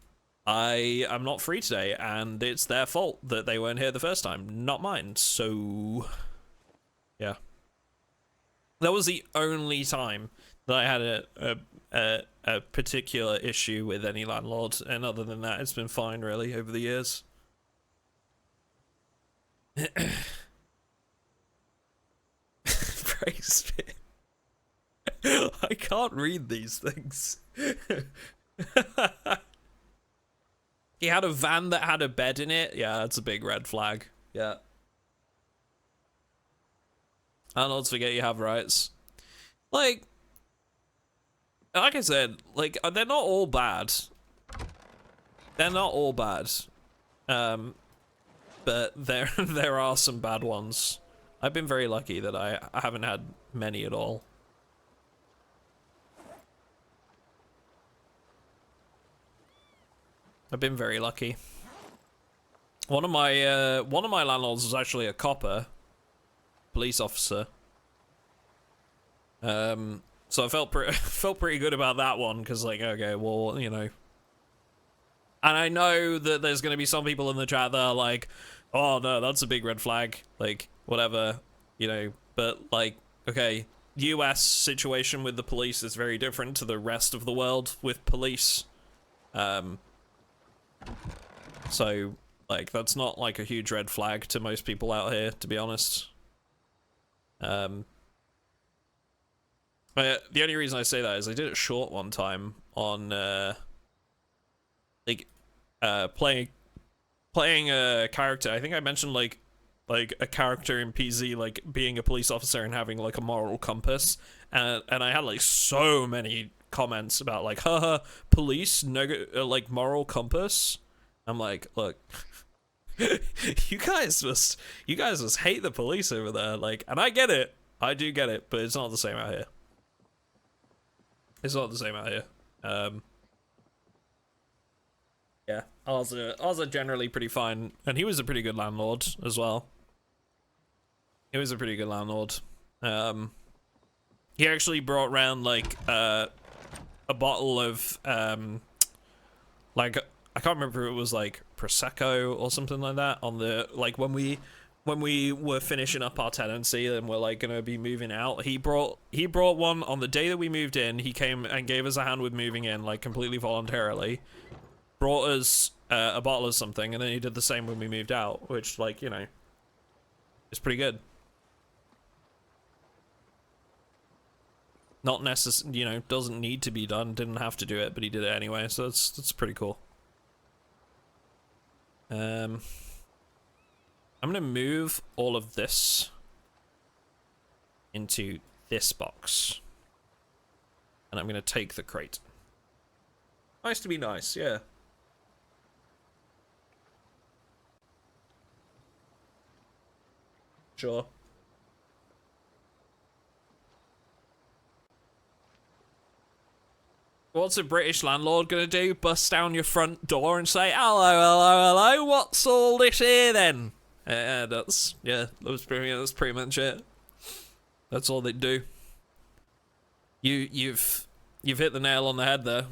S1: I'm not free today, and it's their fault that they weren't here the first time, not mine. So, yeah. That was the only time that I had a particular issue with any landlord, and other than that, it's been fine, really, over the years. Praise me. I can't read these things. He had a van that had a bed in it. Yeah, that's a big red flag. Yeah. Landlords forget you have rights. Like I said, like, they're not all bad. They're not all bad. But there are some bad ones. I've been very lucky that I haven't had many at all. I've been very lucky. One of my landlords was actually a copper, police officer. So I felt pretty good about that one, because like, okay, well, you know. And I know that there's gonna be some people in the chat that are like, oh no, that's a big red flag, like, whatever, you know. But like, okay, US situation with the police is very different to the rest of the world with police. So, like, that's not, like, a huge red flag to most people out here, to be honest. But the only reason I say that is I did it short one time on, playing a character. I think I mentioned, like a character in PZ, like, being a police officer and having, like, a moral compass. And I had, like, so many comments about, like, haha, police, like, moral compass. I'm like, look, you guys must hate the police over there, like, and I get it, I do get it, but it's not the same out here. It's not the same out here. Yeah, ours are generally pretty fine, and he was a pretty good landlord as well. He was a pretty good landlord. He actually brought around like a bottle of like, I can't remember if it was like Prosecco or something like that on the, like, when we were finishing up our tenancy and we're like gonna be moving out, he brought one on the day that we moved in. He came and gave us a hand with moving in, like, completely voluntarily. Brought us a bottle of something, and then he did the same when we moved out, which, like, you know, is pretty good. Not necessarily, you know, doesn't need to be done, didn't have to do it, but he did it anyway, so that's pretty cool. I'm gonna move all of this into this box, and I'm gonna take the crate. Nice to be nice, yeah. Sure. What's a British landlord gonna do? Bust down your front door and say, hello, hello, hello, what's all this here then? That's pretty much it. That's all they do. You've hit the nail on the head there.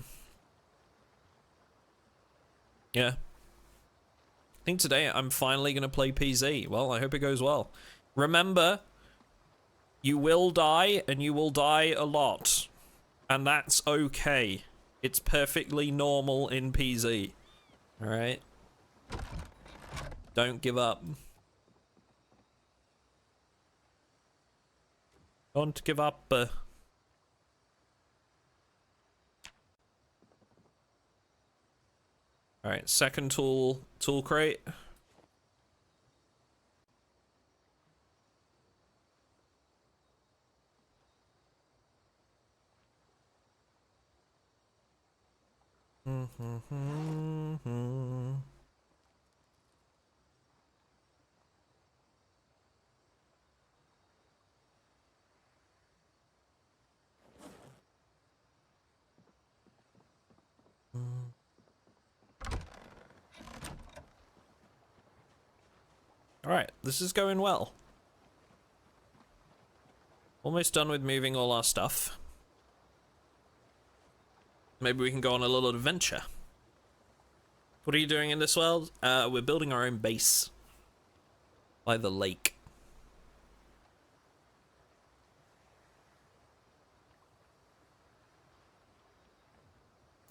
S1: Yeah. I think today I'm finally going to play PZ. Well, I hope it goes well. Remember, you will die, and you will die a lot. And that's okay. It's perfectly normal in PZ. Alright? Don't give up. Don't give up. Alright, second tool crate. Alright, this is going well. Almost done with moving all our stuff. Maybe we can go on a little adventure. What are you doing in this world? We're building our own base. By the lake.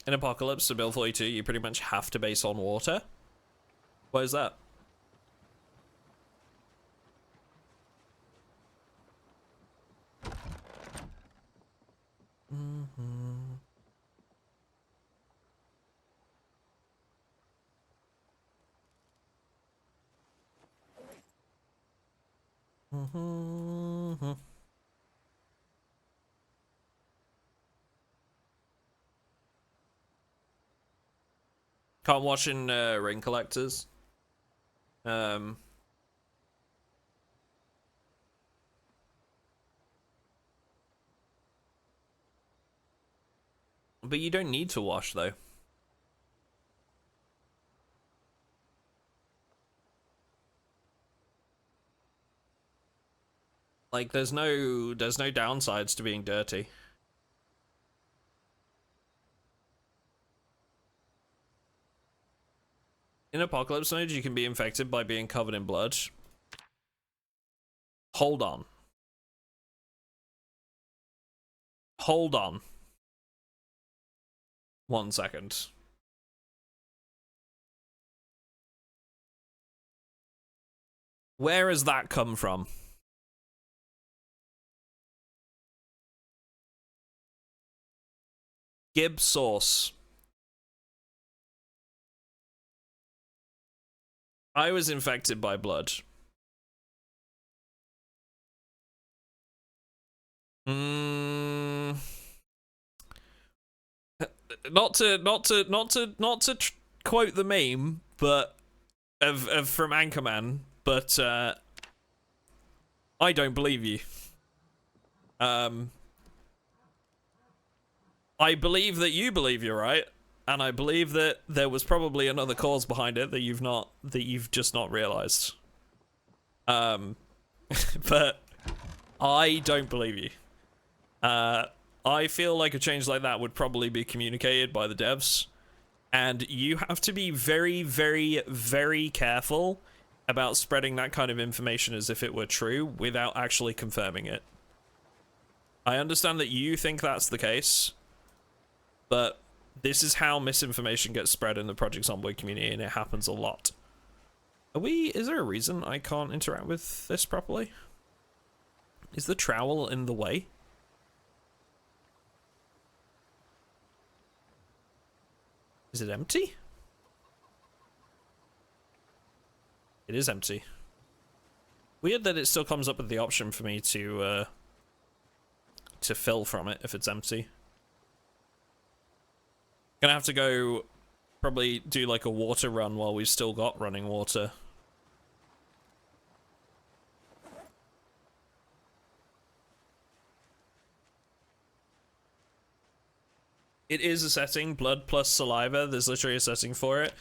S1: In Apocalypse, to build 42, you pretty much have to base on water. Why is that? Can't watch in Ring Collectors. But you don't need to wash though. Like there's no downsides to being dirty. In Apocalypse mode, you can be infected by being covered in blood. Hold on. Hold on. 1 second. Where has that come from? Gib sauce. I was infected by blood. Not to quote the meme, but of from Anchorman, but I don't believe you. I believe that you believe you're right, and I believe that there was probably another cause behind it that you've just not realized. But I don't believe you. I feel like a change like that would probably be communicated by the devs, and you have to be very, very, very careful about spreading that kind of information as if it were true without actually confirming it. I understand that you think that's the case, but this is how misinformation gets spread in the Project Zomboid community, and it happens a lot. Is there a reason I can't interact with this properly? Is the trowel in the way? Is it empty? It is empty. Weird that it still comes up with the option for me to fill from it if it's empty. Gonna have to go probably do like a water run while we've still got running water. It is a setting, blood plus saliva. There's literally a setting for it.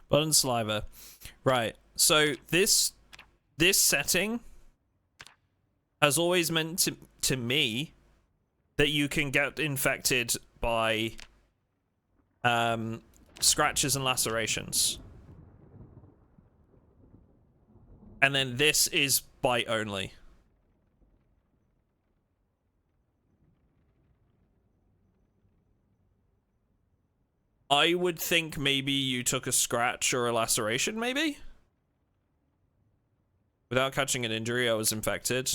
S1: Blood and saliva. Right. So this setting has always meant to me that you can get infected by scratches and lacerations. And then this is bite only. I would think maybe you took a scratch or a laceration, maybe? Without catching an injury, I was infected.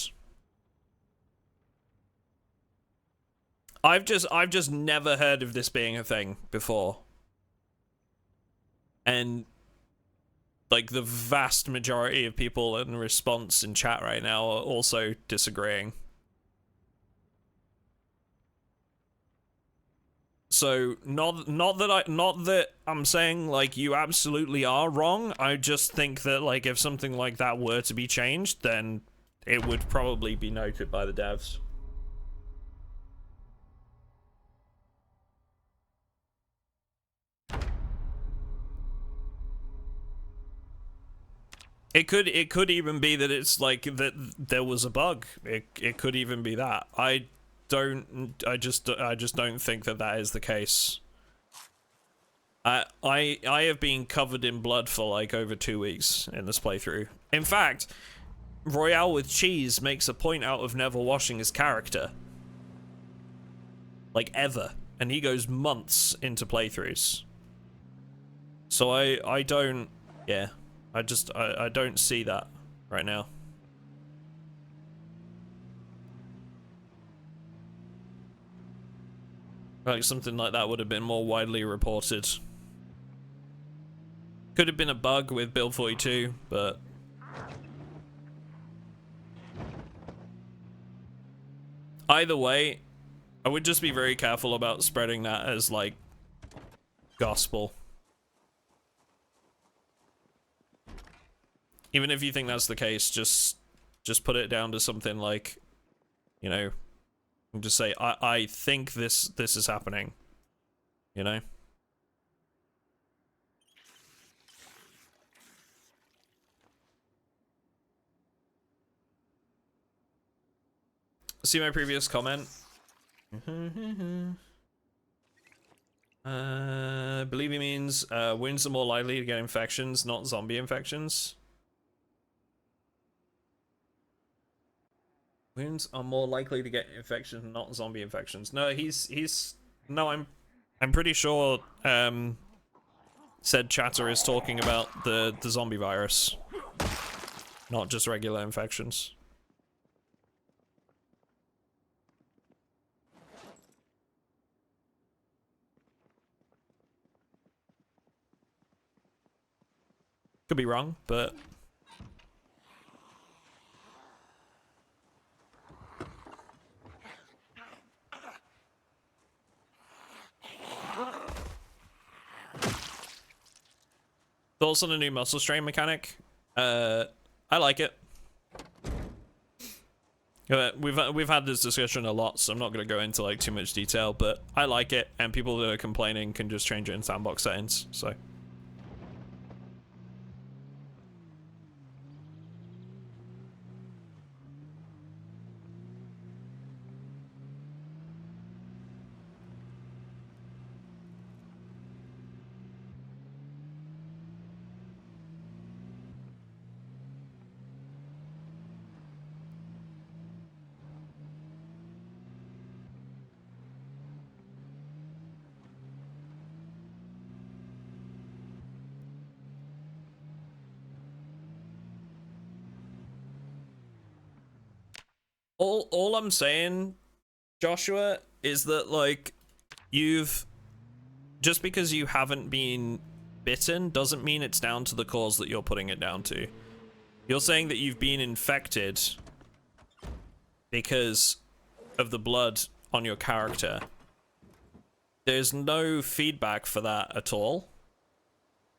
S1: I've just never heard of this being a thing before. And like the vast majority of people in response in chat right now are also disagreeing. So not that I'm saying like you absolutely are wrong. I just think that like if something like that were to be changed, then it would probably be noted by the devs. It could even be that it's like that there was a bug. It could even be that. I just don't think that that is the case. I have been covered in blood for like over 2 weeks in this playthrough. In fact, Royale with Cheese makes a point out of never washing his character. Like ever. And he goes months into playthroughs. So I don't, yeah. I don't see that right now. Like something like that would have been more widely reported. Could have been a bug with Build 42, but either way, I would just be very careful about spreading that as like gospel. Even if you think that's the case, just put it down to something like, you know, just say I think this is happening, you know. See my previous comment. Believe he means wounds are more likely to get infections, not zombie infections. Wounds are more likely to get infections, not zombie infections. No, no, I'm pretty sure said chatter is talking about the zombie virus, not just regular infections. Could be wrong, but thoughts on a new muscle strain mechanic? I like it. We've had this discussion a lot, so I'm not going to go into like too much detail, but I like it, and people that are complaining can just change it in sandbox settings, so. All I'm saying, Joshua, is that like just because you haven't been bitten doesn't mean it's down to the cause that you're putting it down to. You're saying that you've been infected because of the blood on your character. There's no feedback for that at all.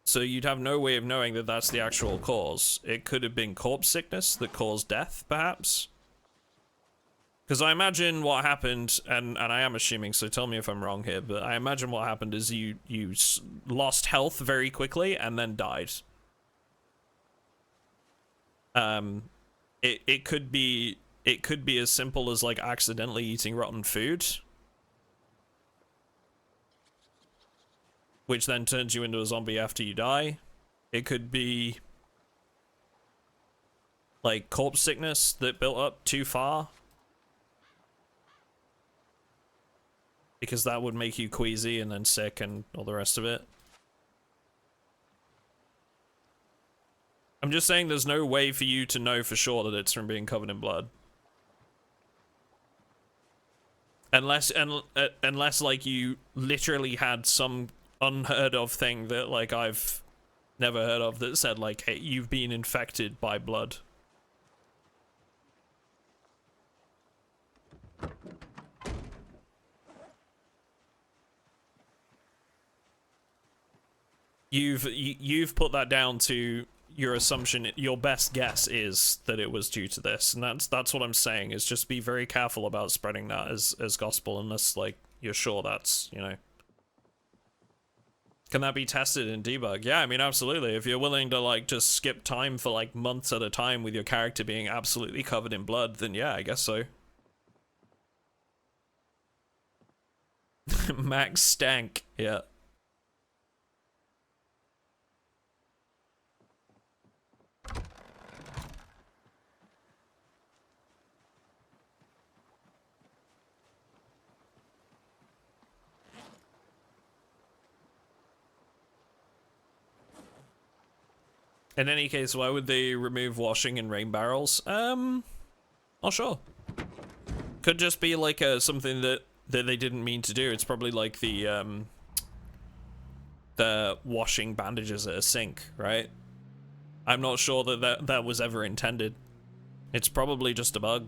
S1: So you'd have no way of knowing that that's the actual cause. It could have been corpse sickness that caused death, perhaps. Because I imagine what happened, and I am assuming, so tell me if I'm wrong here, but I imagine what happened is you lost health very quickly and then died. It could be as simple as like accidentally eating rotten food, which then turns you into a zombie after you die. It could be like corpse sickness that built up too far, because that would make you queasy and then sick and all the rest of it. I'm just saying there's no way for you to know for sure that it's from being covered in blood. Unless like you literally had some unheard of thing that like I've never heard of that said like, hey, you've been infected by blood. You've put that down to your assumption. Your best guess is that it was due to this, and that's what I'm saying, is just be very careful about spreading that as gospel unless like you're sure that's, you know. Can that be tested in debug? Yeah, I mean, absolutely. If you're willing to like just skip time for like months at a time with your character being absolutely covered in blood, then yeah, I guess so. Max stank, yeah. In any case, why would they remove washing in rain barrels? Not sure. Could just be like something that they didn't mean to do. It's probably like the washing bandages at a sink, right? I'm not sure that was ever intended. It's probably just a bug.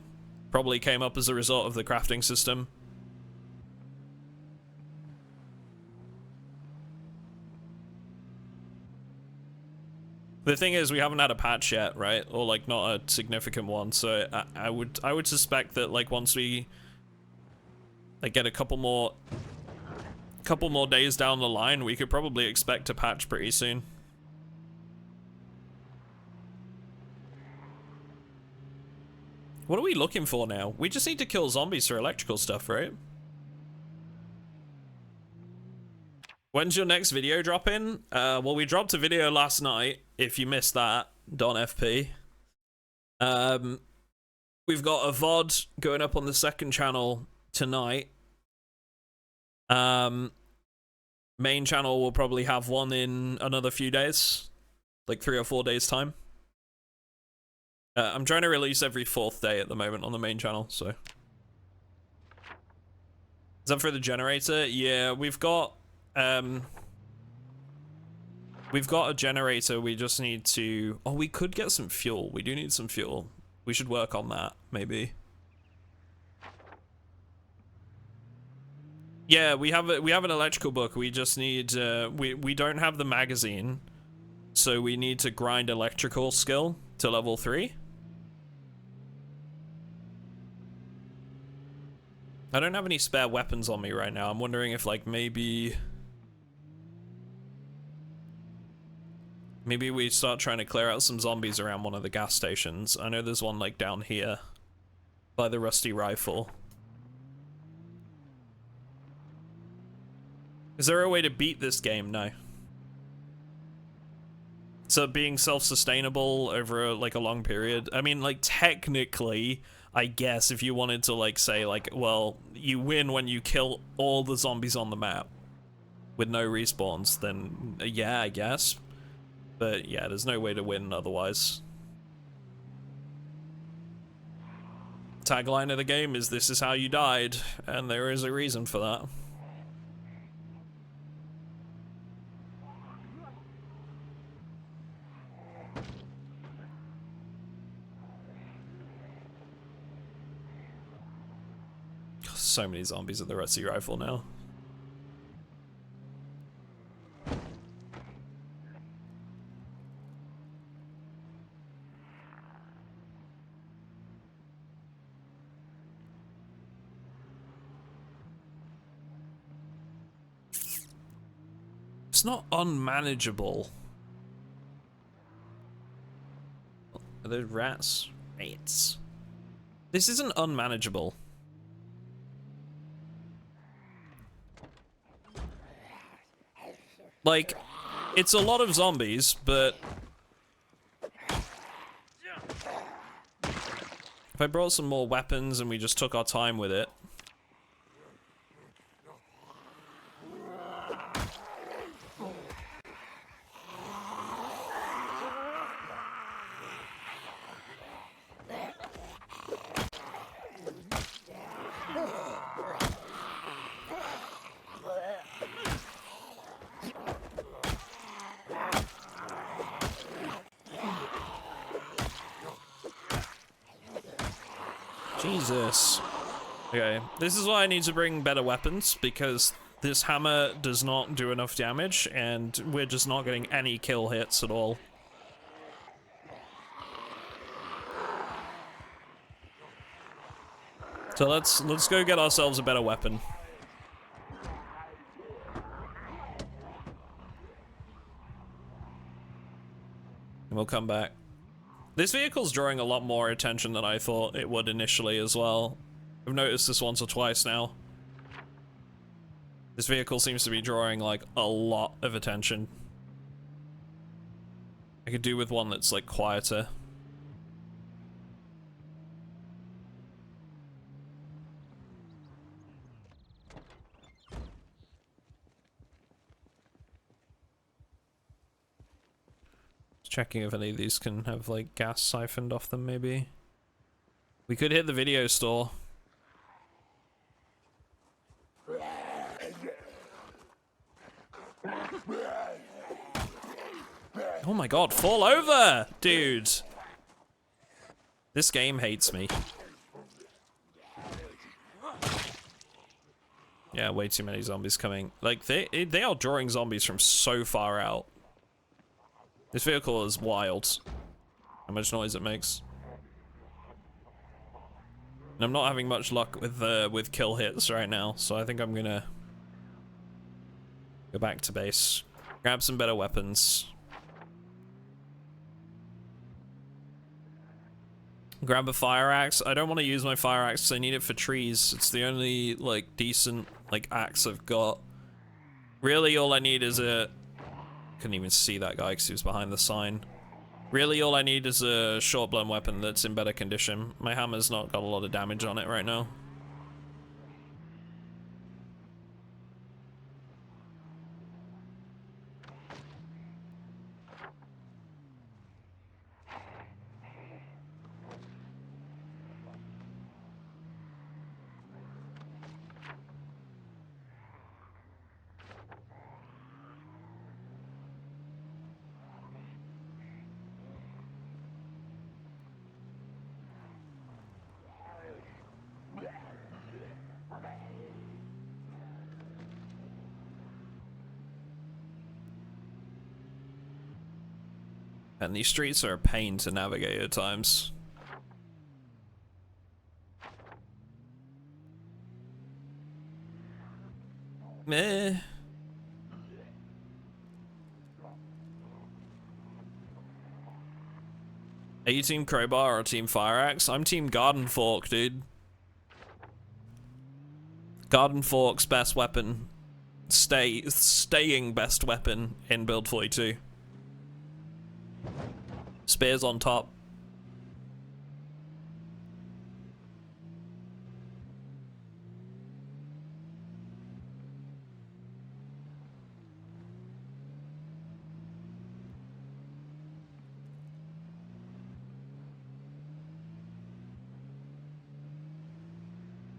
S1: Probably came up as a result of the crafting system. The thing is, we haven't had a patch yet, right? Or like not a significant one. So I would suspect that like once we like get a couple more days down the line, we could probably expect a patch pretty soon. What are we looking for now? We just need to kill zombies for electrical stuff, right? When's your next video drop in? Well, we dropped a video last night. If you missed that, Don FP. We've got a VOD going up on the second channel tonight. Main channel will probably have one in another few days, like 3 or 4 days time. I'm trying to release every 4th day at the moment on the main channel, so. Is that for the generator? Yeah, we've got a generator. We just need to, oh, we could get some fuel. We do need some fuel. We should work on that, maybe. Yeah, we have an electrical book. We just need we don't have the magazine, so we need to grind electrical skill to level 3. I don't have any spare weapons on me right now. I'm wondering if like maybe we start trying to clear out some zombies around one of the gas stations. I know there's one like down here by the rusty rifle. Is there a way to beat this game? No. So being self-sustainable over like a long period. I mean, like technically, I guess if you wanted to like say like, well, you win when you kill all the zombies on the map with no respawns, then yeah, I guess. But yeah, there's no way to win otherwise. Tagline of the game is "This is how you died," and there is a reason for that. So many zombies at the rusty rifle now. It's not unmanageable. Are those rats? Rats. This isn't unmanageable. Like, it's a lot of zombies, but if I brought some more weapons and we just took our time with it. Jesus. Okay, this is why I need to bring better weapons, because this hammer does not do enough damage, and we're just not getting any kill hits at all. So let's go get ourselves a better weapon. And we'll come back. This vehicle's drawing a lot more attention than I thought it would initially as well. I've noticed this once or twice now. This vehicle seems to be drawing like a lot of attention. I could do with one that's like quieter. Checking if any of these can have like gas siphoned off them, maybe. We could hit the video store. Oh my god, fall over, dude! This game hates me. Yeah, way too many zombies coming. Like, they are drawing zombies from so far out. This vehicle is wild. How much noise it makes. And I'm not having much luck with kill hits right now, so I think I'm gonna go back to base. Grab some better weapons. Grab a fire axe. I don't want to use my fire axe because I need it for trees. It's the only like decent like axe I've got. Really all I need is a... Couldn't even see that guy because he was behind the sign. Really, all I need is a short blunt weapon that's in better condition. My hammer's not got a lot of damage on it right now. And these streets are a pain to navigate at times. Meh. Are you team crowbar or team fire axe? I'm team garden fork, dude. Garden fork's best weapon. Staying best weapon in build 42. Spears on top.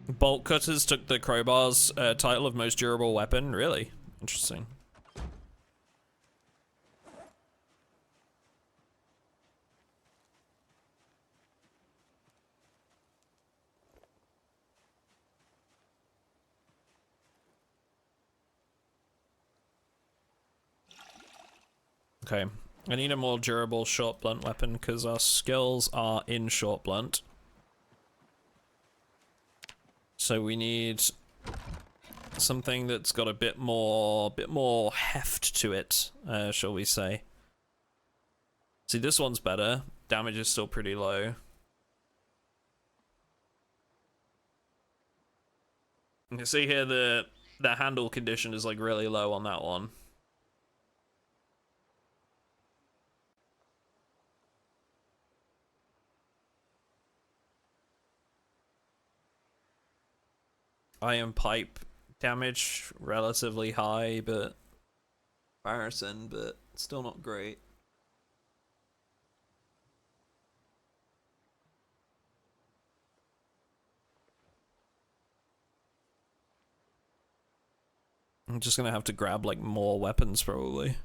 S1: Bolt cutters took the crowbar's title of most durable weapon. Really? Interesting. Okay, I need a more durable short blunt weapon because our skills are in short blunt. So we need something that's got a bit more heft to it, shall we say. See, this one's better. Damage is still pretty low. You can see here the handle condition is like really low on that one. Iron pipe damage relatively high, but comparison, but still not great. I'm just gonna have to grab like more weapons probably.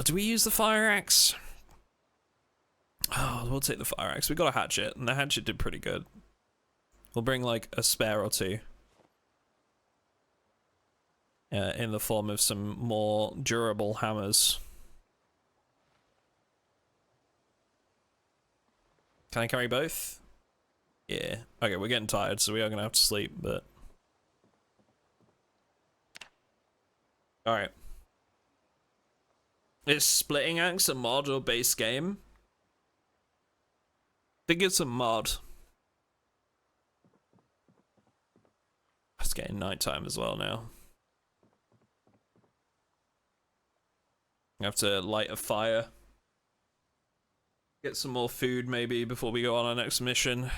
S1: Do we use the fire axe? Oh, we'll take the fire axe. We got a hatchet, and the hatchet did pretty good. We'll bring like a spare or two. In the form of some more durable hammers. Can I carry both? Yeah. Okay, we're getting tired, so we are gonna have to sleep, but... Alright. Is Splitting Axe a mod or base game? I think it's a mod. It's getting nighttime as well now. I have to light a fire. Get some more food maybe before we go on our next mission.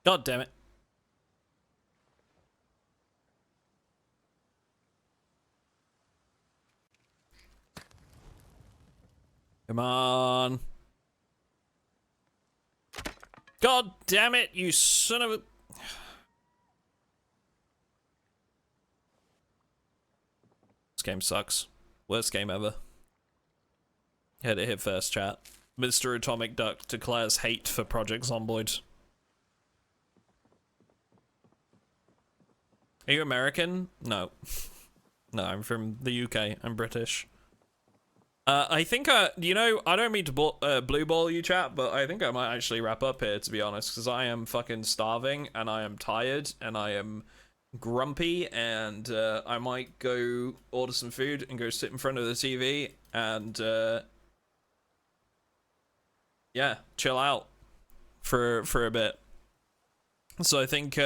S1: God damn it. Come on. God damn it, you son of a... This game sucks. Worst game ever. Had to hit first, chat. MrAtomicDuck declares hate for Project Zomboid. Are you American? No. No, I'm from the UK. I'm British. I think, you know, I don't mean to blue ball you, chat, but I think I might actually wrap up here, to be honest, because I am fucking starving, and I am tired, and I am grumpy, and I might go order some food and go sit in front of the TV, and, yeah, chill out for a bit. So I think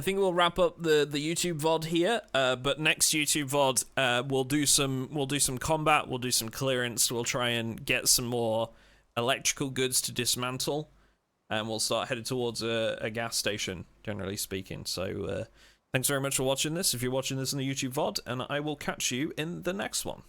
S1: we'll wrap up the YouTube VOD here. But next YouTube VOD, we'll do some combat, we'll do some clearance, we'll try and get some more electrical goods to dismantle, and we'll start headed towards a gas station, generally speaking. So thanks very much for watching this, if you're watching this in the YouTube VOD, and I will catch you in the next one.